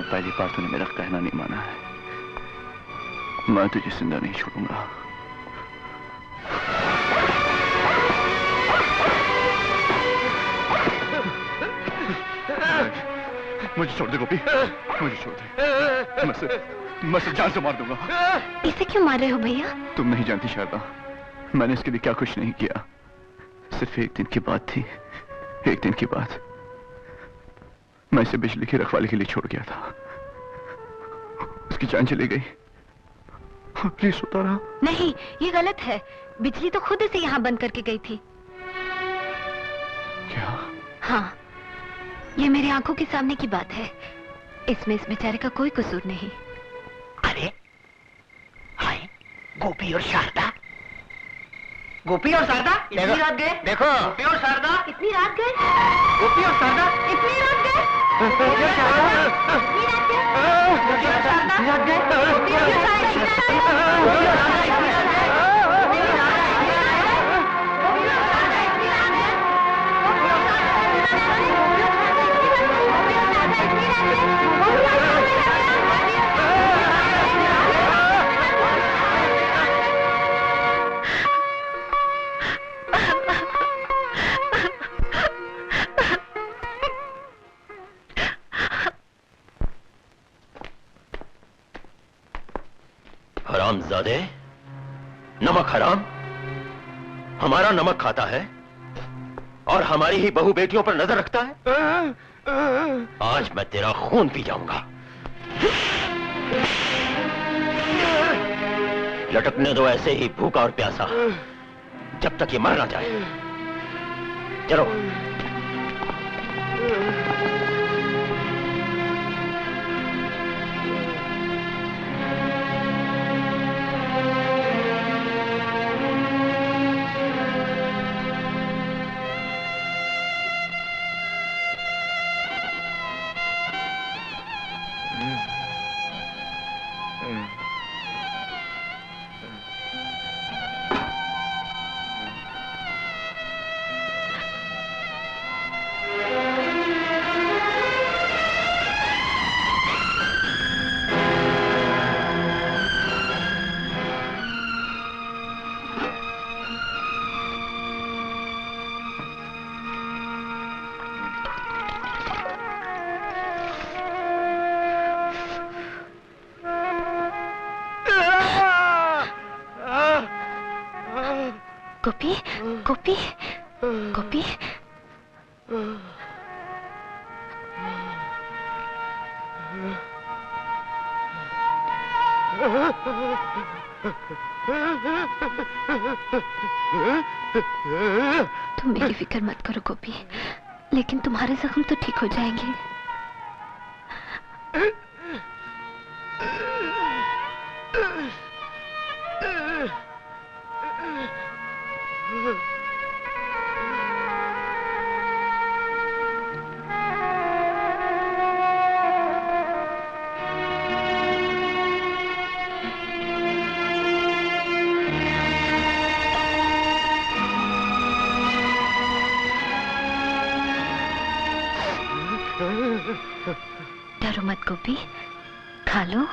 पहली बार तूने मेरा कहना नहीं माना है, मैं तुझे जिंदा नहीं छोड़ूंगा। मुझे छोड़ दे गोपी, मुझे छोड़ दे। मैं से जान से मार दूंगा। इसे क्यों मार रहे हो भैया? तुम नहीं जानती शारदा, मैंने इसके लिए क्या कुछ नहीं किया। सिर्फ एक दिन की बात थी, एक दिन की बात। मैं इसे बिजली की रखवाली के लिए छोड़ गया था, उसकी जान चली गई। प्लीज सोता रहा। नहीं, ये गलत है। बिजली तो खुद इसे यहाँ बंद करके गई थी। क्या? हाँ, ये मेरी आंखों के सामने की बात है। इसमें इस बेचारे का कोई कसूर नहीं। अरे हाय, गोपी और शारदा, गोपी और शारदा इतनी रात गए? देखो गोपी और शारदा इतनी रात गए? गोपी और शारदा इतनी रात गए? गोपी और शारदा इतनी रात गए? गोपी और शारदा रात गए? गोपी और शारदा इतनी रात गए? हरामजादे, नमक हराम, हमारा नमक खाता है और हमारी ही बहू बेटियों पर नजर रखता है। आज मैं तेरा खून पी जाऊंगा। लटकने दो ऐसे ही भूखा और प्यासा, जब तक ये मर ना जाए। चलो। गोपी, गोपी, गोपी। तुम मेरी फिक्र मत करो गोपी, लेकिन तुम्हारे जख्म तो ठीक हो जाएंगे। डरो मत गोपी, खा लो।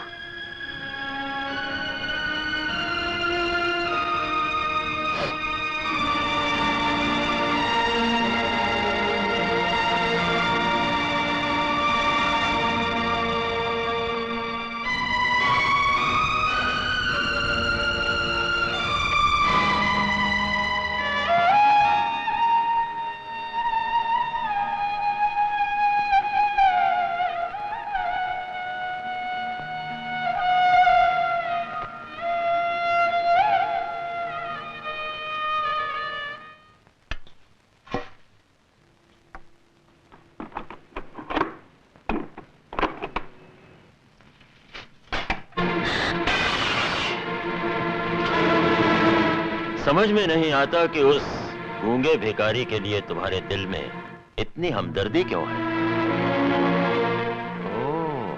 समझ में नहीं आता कि उस गूंगे भिखारी के लिए तुम्हारे दिल में इतनी हमदर्दी क्यों है। ओह,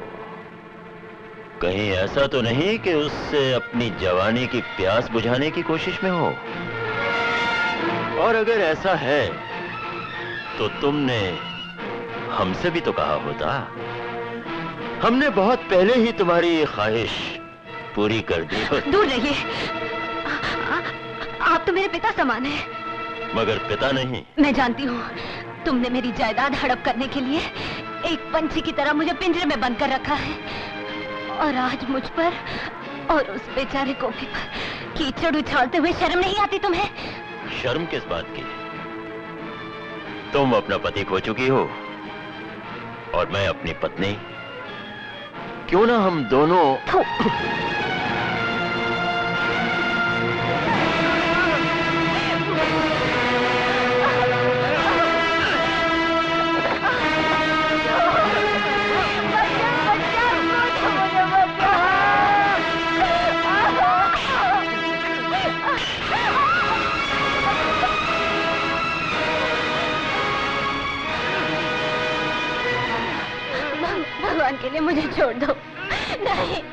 कहीं ऐसा तो नहीं कि उससे अपनी जवानी की प्यास बुझाने की कोशिश में हो? और अगर ऐसा है तो तुमने हमसे भी तो कहा होता। हमने बहुत पहले ही तुम्हारी ये ख्वाहिश पूरी कर दी होती। दूर रहिए, आप तो मेरे पिता समान हैं। मगर पिता नहीं। मैं जानती हूँ, तुमने मेरी जायदाद हड़प करने के लिए एक पंछी की तरह मुझे पिंजरे में बंद कर रखा है, और आज मुझ पर और उस बेचारे गोपी पर कीचड़ उछालते हुए शर्म नहीं आती तुम्हें? शर्म किस बात की? तुम अपना पति खो चुकी हो और मैं अपनी पत्नी। क्यों ना हम दोनों के लिए मुझे छोड़ दो। नहीं।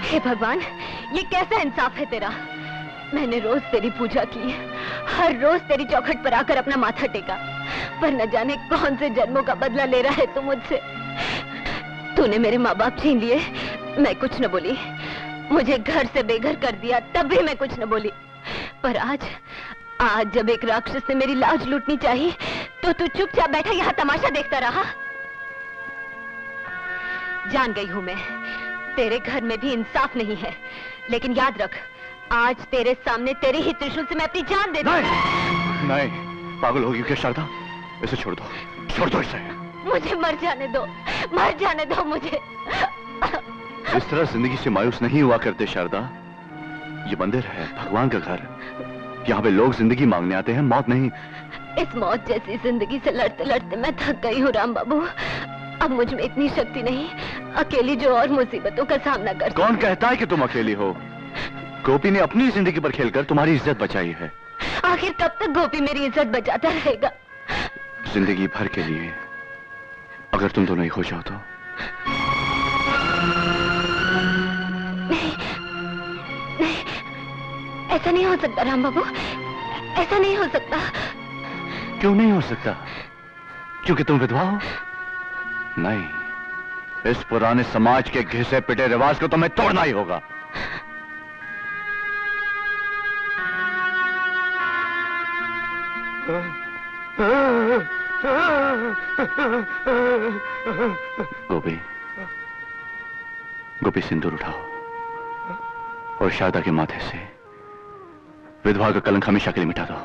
हे भगवान, ये कैसा इंसाफ है तेरा? मैंने रोज तेरी पूजा की, हर रोज तेरी चौखट पर आकर अपना माथा टेका, पर न जाने कौन से जन्मों का बदला ले रहा है तू मुझसे। तूने मेरे माँ बाप छीन लिए, मैं कुछ न बोली। मुझे घर से बेघर कर दिया, तब भी मैं कुछ न बोली। पर आज जब एक राक्षस ने मेरी लाज लूटनी चाहिए, तो तू चुपचाप बैठा यहाँ तमाशा देखता रहा। जान गई हूँ मैं, तेरे घर में भी इंसाफ नहीं है, लेकिन याद रख, आज तेरे सामने तेरे ही त्रिशूल से मैं अपनी जान दे दूंगी। नहीं, पागल होगी क्या शारदा? इसे छोड़ दो, छोड़ दो इसे। मुझे मर जाने दो मुझे। इस तरह जिंदगी से मायूस नहीं हुआ करते शारदा। ये मंदिर है, भगवान का घर। यहाँ पे लोग जिंदगी मांगने आते हैं, मौत नहीं। इस मौत जैसी जिंदगी से लड़ते लड़ते मैं थक गई हूँ राम बाबू। अब मुझ में इतनी शक्ति नहीं, अकेली जो और मुसीबतों का सामना कर। कौन कहता है कि तुम अकेली हो? गोपी ने अपनी जिंदगी पर खेलकर तुम्हारी इज्जत बचाई है। आखिर कब तक गोपी मेरी इज्जत बचाता रहेगा? जिंदगी भर के लिए, अगर तुम दोनों एक हो जाओ तो। नहीं, ऐसा नहीं हो सकता राम बाबू, ऐसा नहीं हो सकता। क्यों नहीं हो सकता? क्योंकि तुम विधवा हो? नहीं, इस पुराने समाज के घिसे पिटे रिवाज को तुम्हें तोड़ना ही होगा। गोपी, गोपी सिंदूर उठाओ और शारदा के माथे से विधवा का कलंक हमेशा के लिए मिटा दो।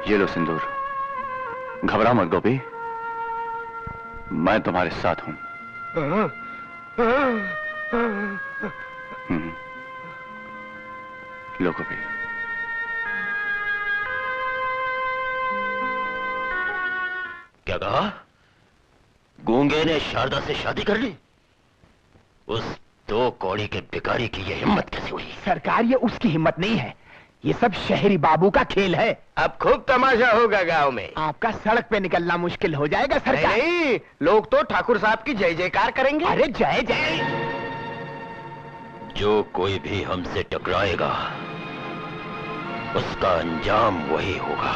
ये लो सिंदूर। घबरा मत गोपी, मैं तुम्हारे साथ हूं। लो गोपी। क्या कहा? गूंगे ने शारदा से शादी कर ली? उस दो कौड़ी के भिखारी की ये हिम्मत कैसे हुई? सरकार, ये उसकी हिम्मत नहीं है, ये सब शहरी बाबू का खेल है। अब खूब तमाशा होगा गांव में। आपका सड़क पे निकलना मुश्किल हो जाएगा सरकार। नहीं, लोग तो ठाकुर साहब की जय जयकार करेंगे। अरे जय जय। जो कोई भी हमसे टकराएगा, उसका अंजाम वही होगा।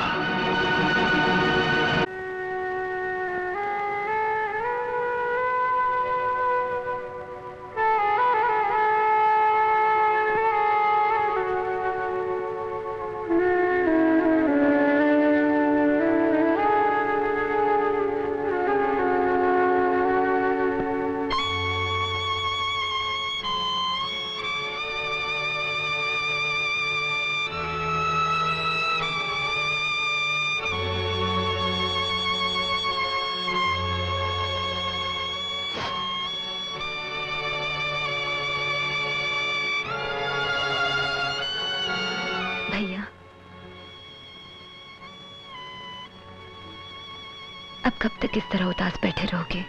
अब कब तक इस तरह उदास बैठे रहोगे?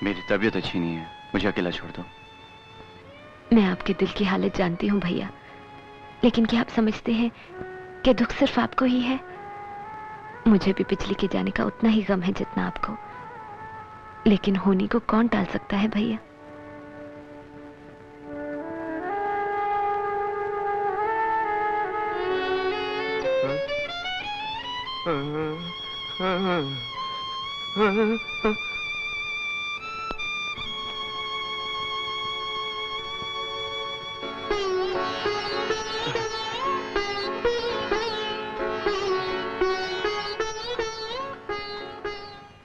मेरी तबीयत अच्छी नहीं है, मुझे अकेला छोड़ दो। मैं आपके दिल की हालत जानती हूँ भैया, लेकिन क्या आप समझते हैं कि दुख सिर्फ आपको ही है? मुझे भी बिजली के जाने का उतना ही गम है जितना आपको, लेकिन होनी को कौन टाल सकता है भैया?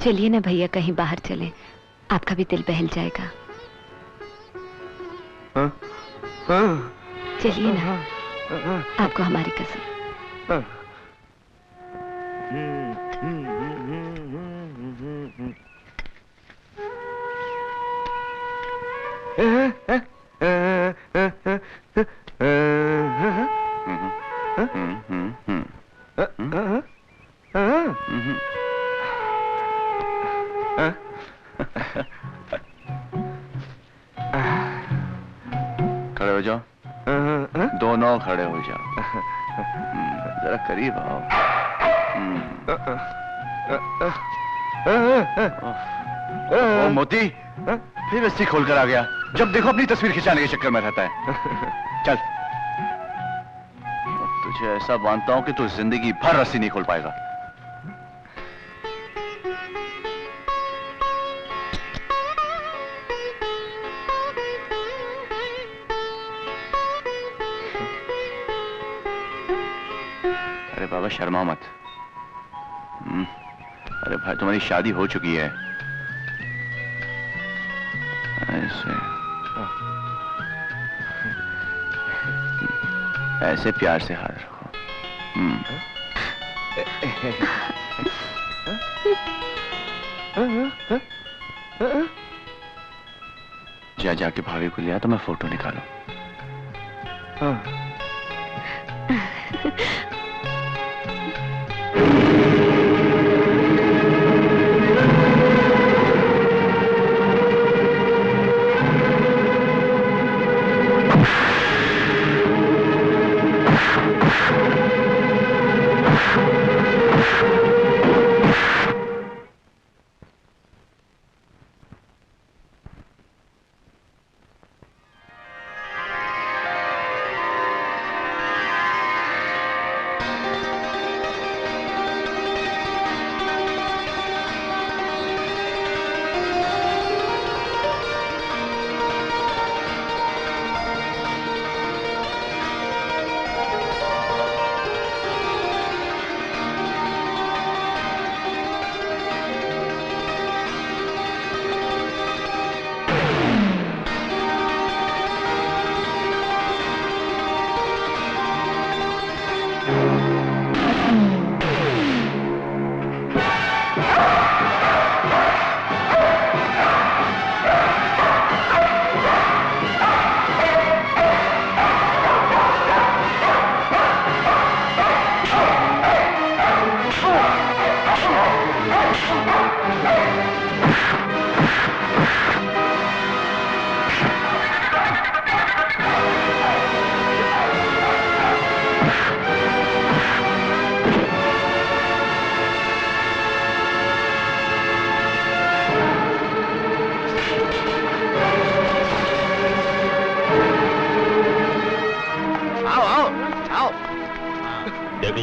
चलिए ना भैया, कहीं बाहर चलें, आपका भी दिल बहल जाएगा। चलिए ना, आपको हमारी कसम। खड़े हो जाओ, दोनों खड़े हो जाओ। जरा करीब आओ। ओ मोती, फिर रस्सी खोलकर आ गया। जब देखो अपनी तस्वीर खिंचाने के चक्कर में रहता है। चल, तुझे ऐसा बांधता हूं कि तू जिंदगी भर रस्सी नहीं खोल पाएगा। अरे बाबा शर्मा मत। अरे भाई, तुम्हारी शादी हो चुकी है। ऐसे ऐसे प्यार से हाथ रखो। जाके भाभी को लिया तो मैं फोटो निकालूं।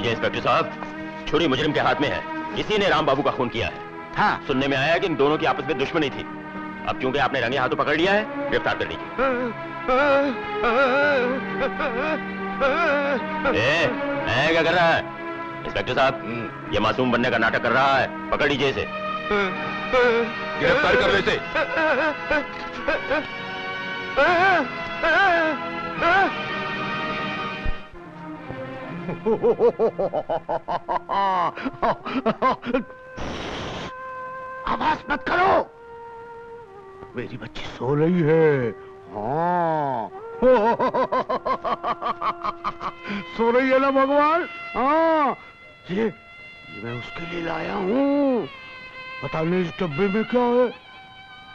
इंस्पेक्टर साहब, छुरी मुजरिम के हाथ में है। इसी ने राम बाबू का खून किया है। हाँ। सुनने में आया है कि इन दोनों की आपस में दुश्मनी थी। अब क्योंकि आपने रंगे हाथों पकड़ लिया है, गिरफ्तार कर लीजिए। क्या कर रहा है इंस्पेक्टर साहब? ये मासूम बनने का नाटक कर रहा है। पकड़ लीजिए इसे, गिरफ्तार कर लो इसे। आवाज मत करो, मेरी बच्ची सो रही है। हाँ सो रही है ना भगवान? हाँ, ये मैं उसके लिए लाया हूँ। पता नहीं इस डब्बे में क्या है।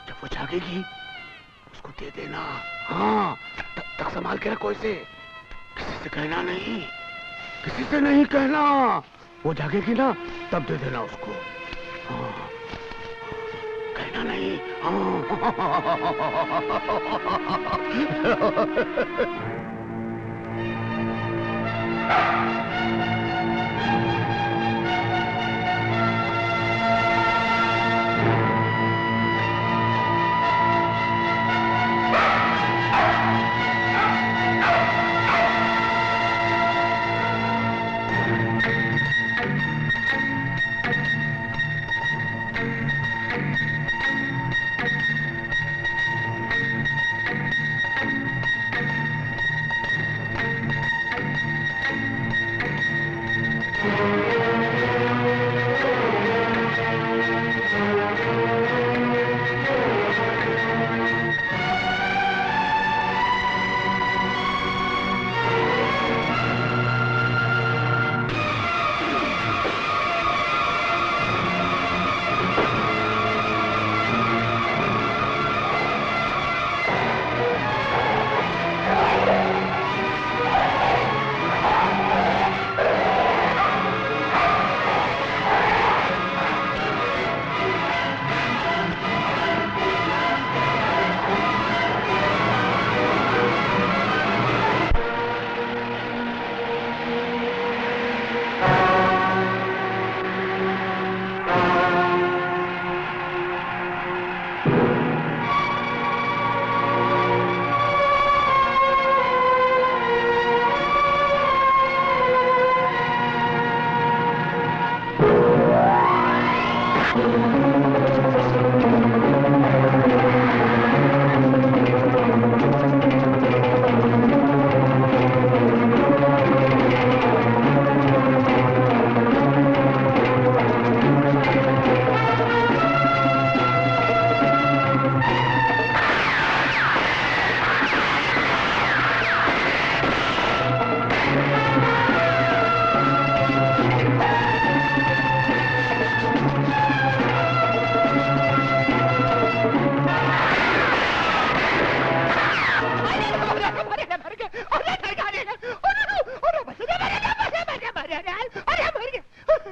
जब वो जागेगी उसको दे देना। हाँ, तब तक संभाल के रखो इसे। किसी से कहना नहीं, किसी से नहीं कहना। वो जागेगी ना तब दे देना उसको। हाँ, कहना नहीं।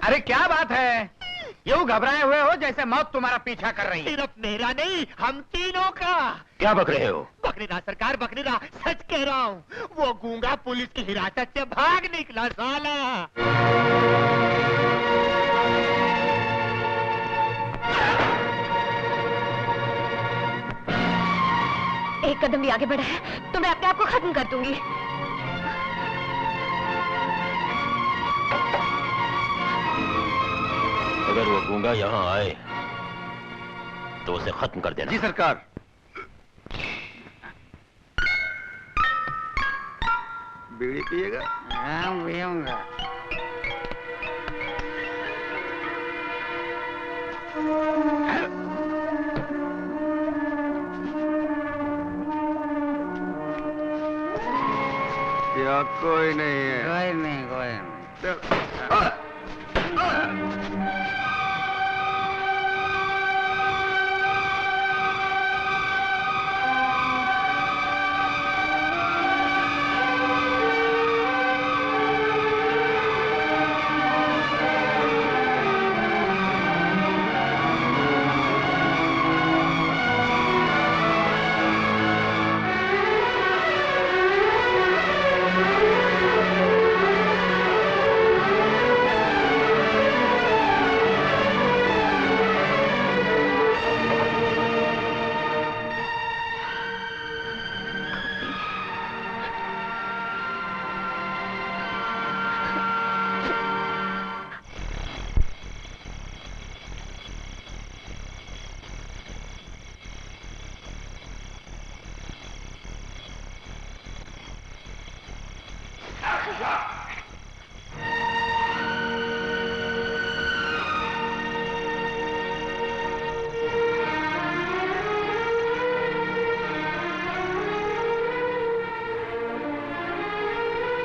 अरे क्या बात है, यूं घबराए हुए हो जैसे मौत तुम्हारा पीछा कर रही है। सिर्फ मेरा नहीं, हम तीनों का। क्या बक रहे हो? बकरीदा सरकार, बकरीदा, सच कह रहा हूँ। वो गूंगा पुलिस की हिरासत से भाग निकला साला। एक कदम भी आगे बढ़ा है तो मैं अपने आप को खत्म कर दूंगी। अगर वो गूंगा यहाँ आए तो उसे खत्म कर देना। जी सरकार। बीड़ी पिएगा? हाँ पियूंगा। या कोई नहीं है? कोई नहीं, कोई नहीं।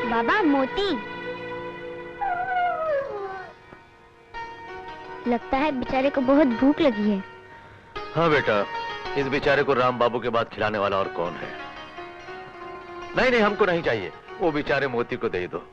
बाबा मोती, लगता है बेचारे को बहुत भूख लगी है। हाँ बेटा, इस बेचारे को राम बाबू के बाद खिलाने वाला और कौन है? नहीं नहीं, हमको नहीं चाहिए, वो बेचारे मोती को दे दो।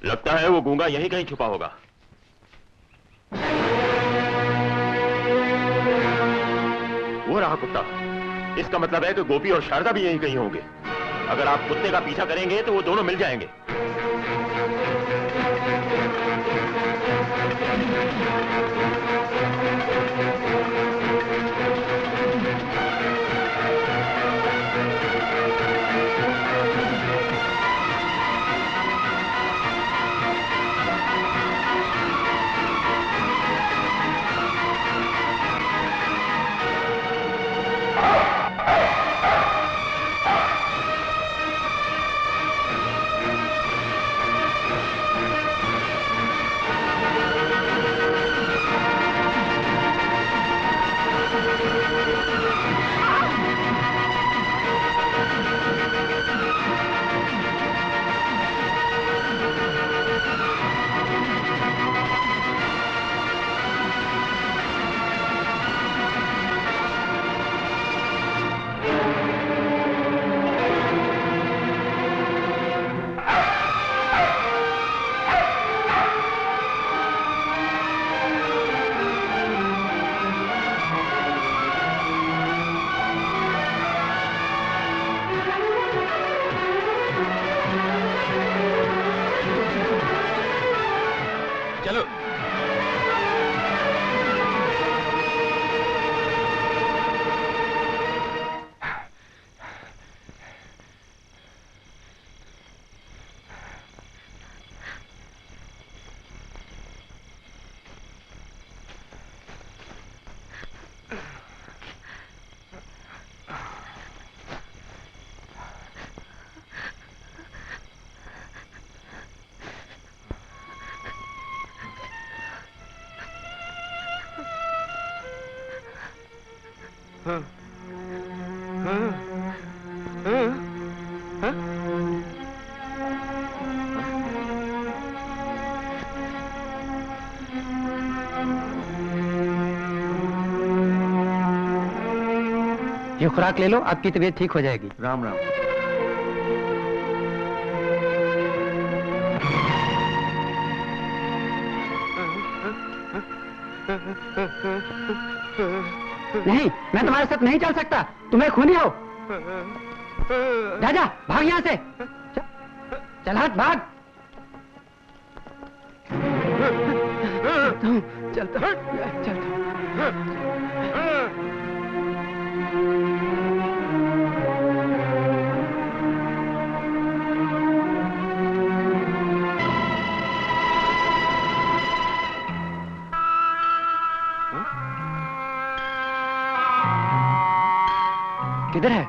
लगता है वो गूंगा यहीं कहीं छुपा होगा। वो रहा कुत्ता। इसका मतलब है कि गोपी और शारदा भी यहीं कहीं होंगे। अगर आप कुत्ते का पीछा करेंगे तो वो दोनों मिल जाएंगे। ये खुराक ले लो, आपकी तबीयत ठीक हो जाएगी। राम राम। नहीं, मैं तुम्हारे साथ नहीं चल सकता, तुम्हें खूनी हो। जा जा, भाग यहाँ से। चल हट, भाग। चलता हूँ, चलता हूँ। किधर है?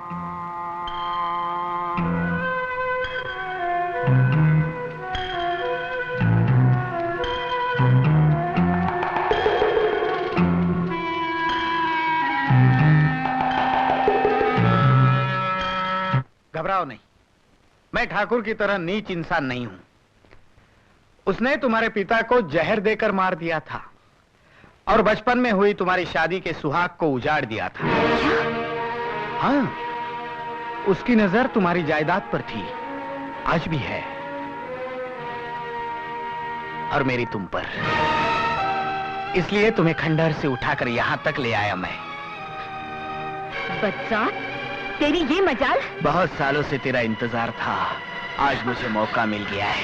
घबराओ नहीं, मैं ठाकुर की तरह नीच इंसान नहीं हूं। उसने तुम्हारे पिता को जहर देकर मार दिया था और बचपन में हुई तुम्हारी शादी के सुहाग को उजाड़ दिया था। हाँ, उसकी नजर तुम्हारी जायदाद पर थी, आज भी है, और मेरी तुम पर। इसलिए तुम्हें खंडहर से उठाकर यहां तक ले आया मैं। बच्चा, तेरी ये मजाल? बहुत सालों से तेरा इंतजार था, आज मुझे मौका मिल गया है।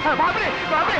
बाप रे, बाप रे!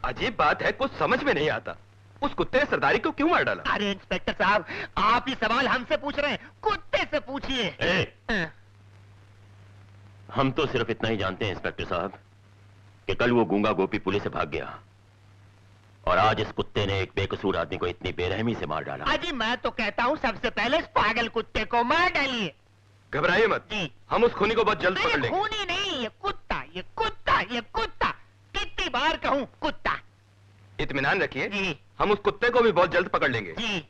अजीब बात है, कुछ समझ में नहीं आता, उस कुत्ते ने सरदारी को क्यों मार डाला? अरे इंस्पेक्टर साहब, आप ही सवाल हमसे पूछ रहे हैं, कुत्ते से पूछिए। हम तो सिर्फ इतना ही जानते हैं इंस्पेक्टर साहब कि कल वो गूंगा गोपी पुलिस से भाग गया और आज इस कुत्ते ने एक बेकसूर आदमी को इतनी बेरहमी से मार डाला। अजी मैं तो कहता हूँ सबसे पहले इस पागल कुत्ते को मार डालिए। घबराइए मत, हम उस खूनी को बहुत जल्द पकड़ लेंगे। खूनी नहीं, ये कुत्ता, ये कुत्ता, ये कुत्ता, कितनी बार कहूँ कुत्ता। इत्मीनान रखिए, हम उस कुत्ते को भी बहुत जल्द पकड़ लेंगे। जी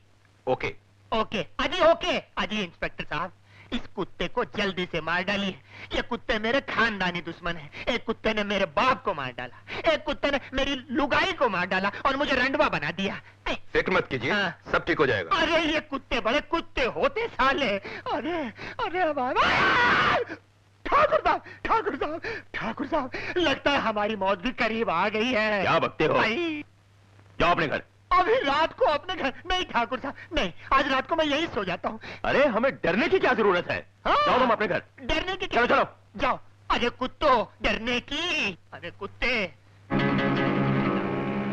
ओके ओके अजी, ओके अजी। इंस्पेक्टर साहब, इस कुत्ते को जल्दी से मार डालिए। ये कुत्ते मेरे खानदानी दुश्मन हैं। एक कुत्ते ने मेरे बाप को मार डाला, एक कुत्ते ने मेरी लुगाई को मार डाला और मुझे रंडवा बना दिया। फिक्र मत कीजिए, सब ठीक हो जाएगा। अरे ये कुत्ते बड़े कुत्ते होते साले। अरे अरे बाबा, ठाकुर साहब, ठाकुर साहब, ठाकुर साहब, लगता है हमारी मौत भी करीब आ गई है। क्या बकते हो? जाओ अपने घर। अभी रात को अपने घर नहीं ठाकुर साहब, नहीं, आज रात को मैं यही सो जाता हूँ। अरे हमें डरने की क्या जरूरत है? जाओ तुम अपने घर। डरने की चलो चलो जाओ। अरे कुत्तो, डरने की। अरे कुत्ते,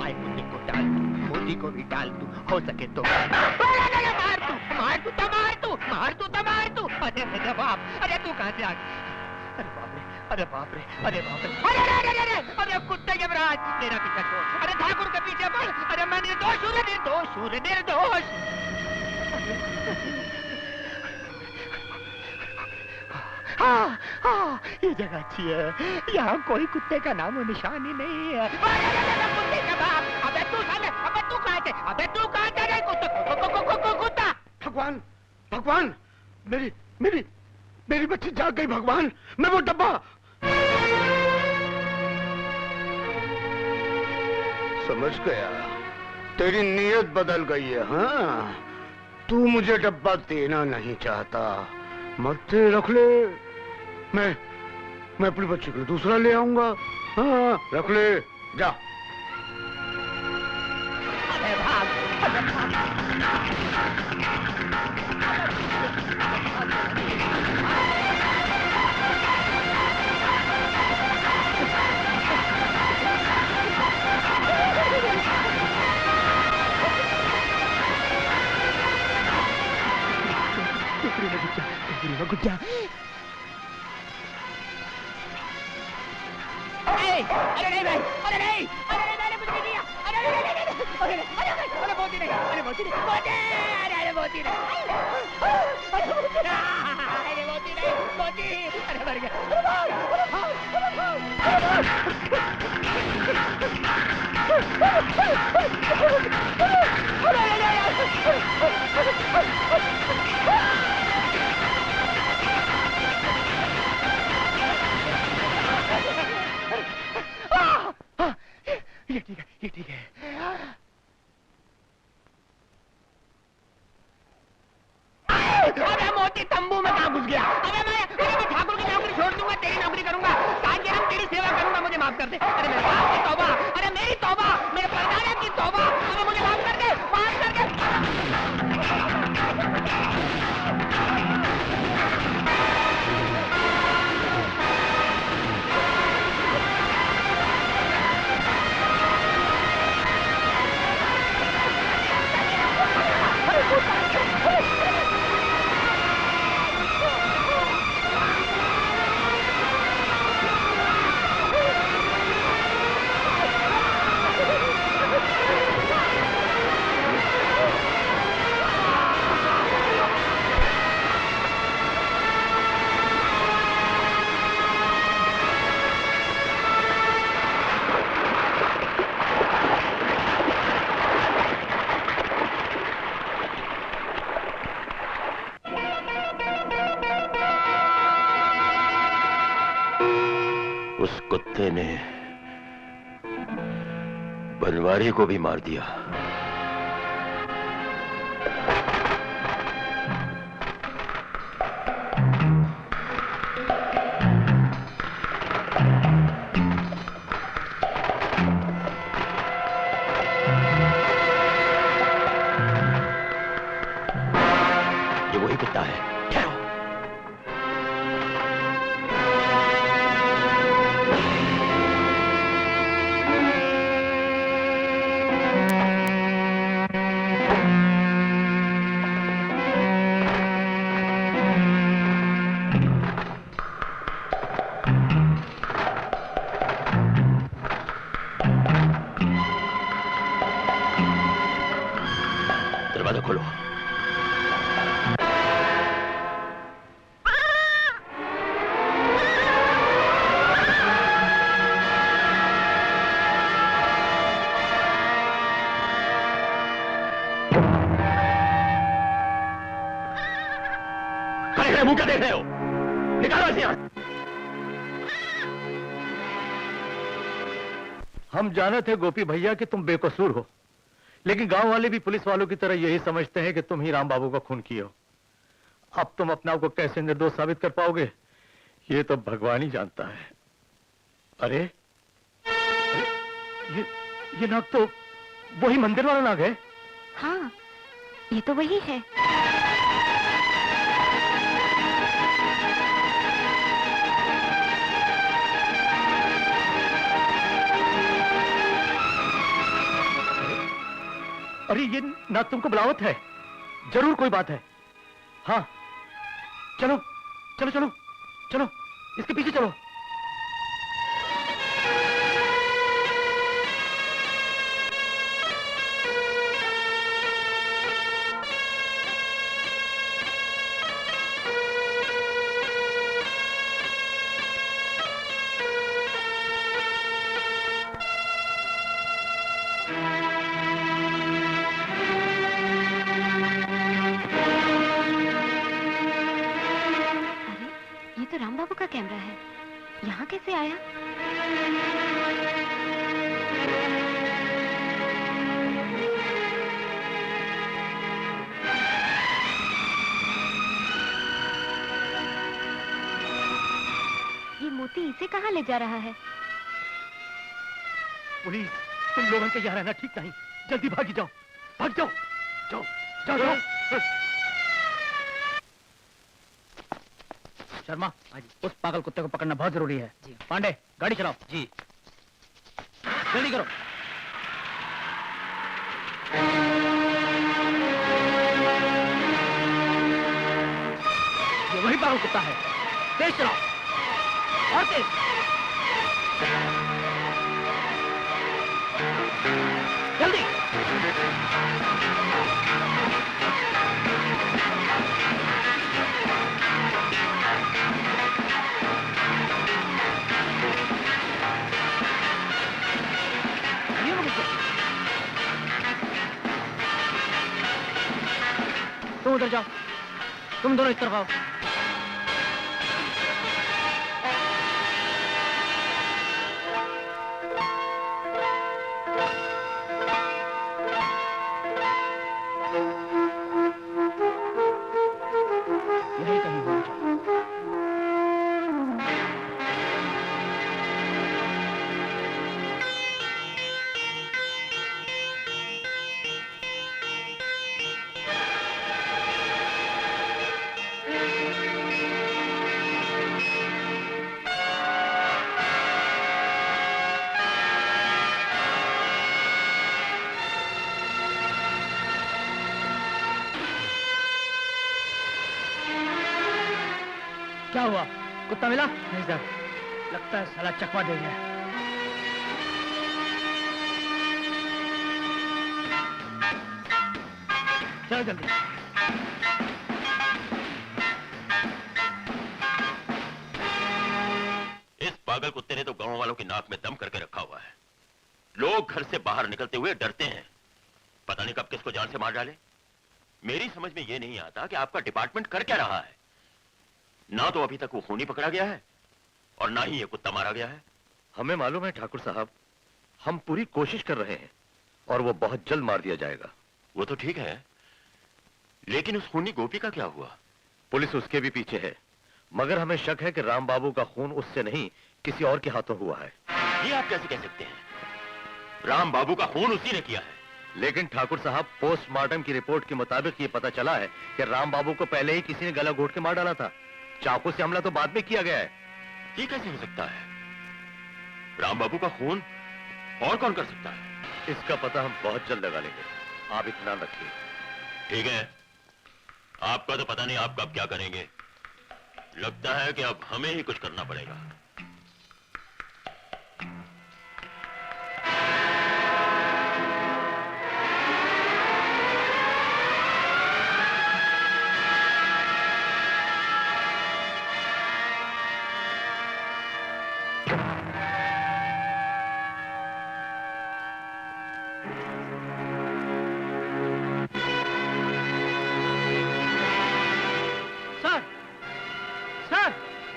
आए कुत्ते को डाल, मोदी को भी डाल तू, हो सके तो मार तू, मार तू, मार तू, मार तू, मार तू। अरे मेरे बाप, अरे तू कहाँ से आ गया? अरे बाप रे, अरे बाप रे, अरे अरे अरे अरे अरे कुत्ते के महाराज, मेरा पीछा छोड़, अरे ठाकुर के पीछे पड़, अरे मैं निर्दोष हूँ, निर्दोष हूँ, निर्दोष। हाँ हाँ, ये जगह अच्छी है, यहाँ कोई कुत्ते का नामो निशान ही नहीं है। कुत्ते का बाप, अबे तू साले, अबे तू कहाँ थे, अबे तू कहाँ थे रे कुत्ता, कुत्ता। भगवान, भगवान, मेरी मेरी मेरी बच्ची जाग गई भगवान। मैं वो डब्बा समझ गया, तेरी नीयत बदल गई है। हाँ, तू मुझे डब्बा देना नहीं चाहता, मत रख ले, मैं अपनी बच्ची के लिए दूसरा ले आऊंगा। हाँ, रख ले, जा। अरे भाग, अरे भाग। गुज्जा, अरे नहीं भाई, अरे नहीं, अरे नहीं, मैंने कुछ नहीं किया, अरे नहीं, अरे नहीं, अरे नहीं, अरे बहुत ही नहीं, अरे बहुत ही नहीं, अरे बहुत ही नहीं, अरे बहुत ही नहीं, बहुत ही, अरे मर गया, ये ठीक है, ये ठीक है। अबे मोती तंबू में कहाँ घुस गया? अबे मैं ठाकुर की नौकरी छोड़ दूंगा, तेरी नौकरी करूंगा, ताकि हम तेरी सेवा करूंगा, मुझे माफ कर दे। अरे मेरे बाप की तौबा, अरे मेरी तौबा, मेरे परदादा की तौबा, अरे मुझे माफ कर दे, माफ कर दे। उस कुत्ते ने बनवारी को भी मार दिया। ये वही कुत्ता है। दरवाजा खोलो। खड़े मुंह क्या देख रहे हो? निकालो इसे यहाँ। हम जानते थे गोपी भैया कि तुम बेकसूर हो, लेकिन गांव वाले भी पुलिस वालों की तरह यही समझते हैं कि तुम ही राम बाबू का खून किए हो। अब तुम अपने आप को कैसे निर्दोष साबित कर पाओगे, ये तो भगवान ही जानता है। अरे, ये नाग तो वही मंदिर वाला नाग है। हाँ, ये तो वही है। अरे ये नाग तुमको बुलावत है, जरूर कोई बात है। हाँ, चलो चलो चलो चलो। इसके पीछे चलो। ये तो राम बाबू का कैमरा है, यहाँ कैसे आया? ये मोती इसे कहाँ ले जा रहा है? पुलिस, तुम लोगों के यहाँ रहना ठीक नहीं, जल्दी भागी जाओ, भाग जाओ, जाओ जाओ जाओ। शर्मा, उस पागल कुत्ते को पकड़ना बहुत जरूरी है। जी। पांडे, गाड़ी चलाओ। जी। जल्दी करो। ये वही पागल कुत्ता है। तेज चलाओ, और तेज। जल्दी। तुम उधर जाओ, तुम दोनों इस तरफ आओ। यही कहीं होना चाहिए। क्या हुआ? कुत्ता मिला? नहीं सर, लगता है साला चकवा दे गया। चलो जल्दी। इस पागल कुत्ते ने तो गांव वालों की नाक में दम करके रखा हुआ है। लोग घर से बाहर निकलते हुए डरते हैं, पता नहीं कब किसको जान से मार डाले। मेरी समझ में यह नहीं आता कि आपका डिपार्टमेंट कर क्या रहा है। ना तो अभी तक वो खूनी पकड़ा गया है और ना ही ये कुत्ता मारा गया है। हमें मालूम है ठाकुर साहब, हम पूरी कोशिश कर रहे हैं और वो बहुत जल्द मार दिया जाएगा। वो तो ठीक है, लेकिन उस खूनी गोपी का क्या हुआ? पुलिस उसके भी पीछे है, मगर हमें शक है कि राम बाबू का खून उससे नहीं किसी और के हाथों हुआ है। ये आप कैसे कह सकते हैं? राम बाबू का खून उसी ने किया है। लेकिन ठाकुर साहब, पोस्टमार्टम की रिपोर्ट के मुताबिक ये पता चला है कि राम बाबू को पहले ही किसी ने गला घोट के मार डाला था। चाकू से हमला तो बाद में किया गया है। ये कैसे हो सकता है? राम बाबू का खून और कौन कर सकता है? इसका पता हम बहुत जल्द लगा लेंगे, आप इत्मीनान रखिए। ठीक है, आपका तो पता नहीं आप कब क्या करेंगे। लगता है कि अब हमें ही कुछ करना पड़ेगा।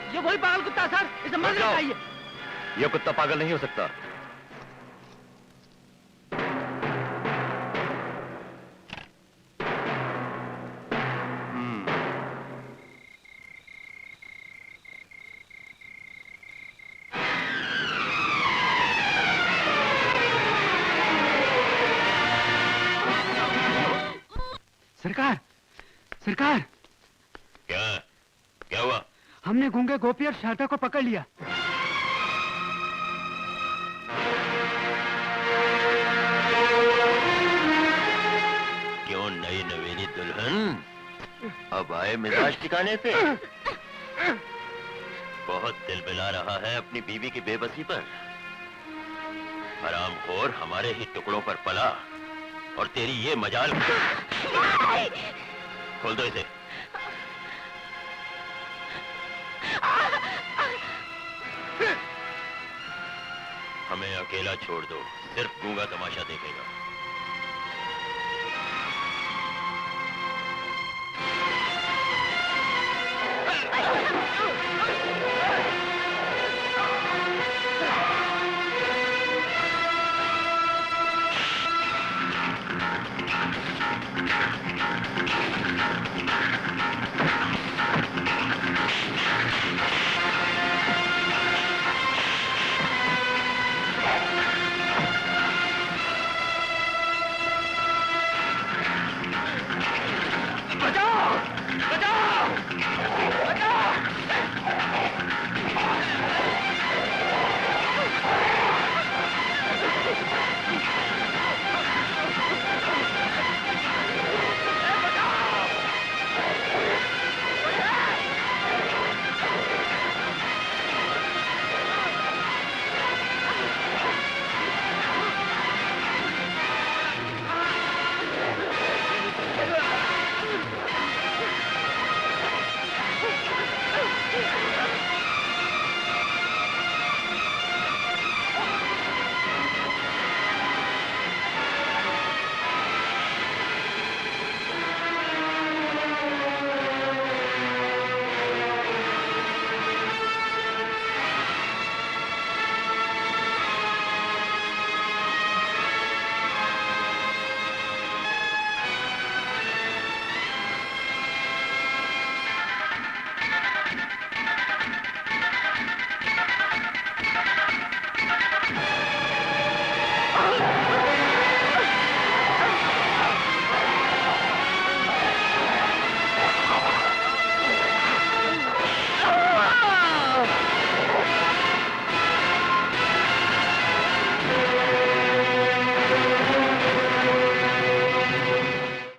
ये वही पागल कुत्ता है सर, इसे मारना चाहिए। ये कुत्ता पागल नहीं हो सकता। सरकार, सरकार, क्या हुआ? हमने गूंगे गोपी और शारदा को पकड़ लिया। क्यों नई नवेली दुल्हन अब आए मिजाज ठिकाने पे? बहुत दिल मिला रहा है अपनी बीवी की बेबसी पर। हरामखोर हमारे ही टुकड़ों पर पला और तेरी ये मजाल। खोल दो इसे। हमें अकेला छोड़ दो, सिर्फ गूंगा तमाशा देखेगा।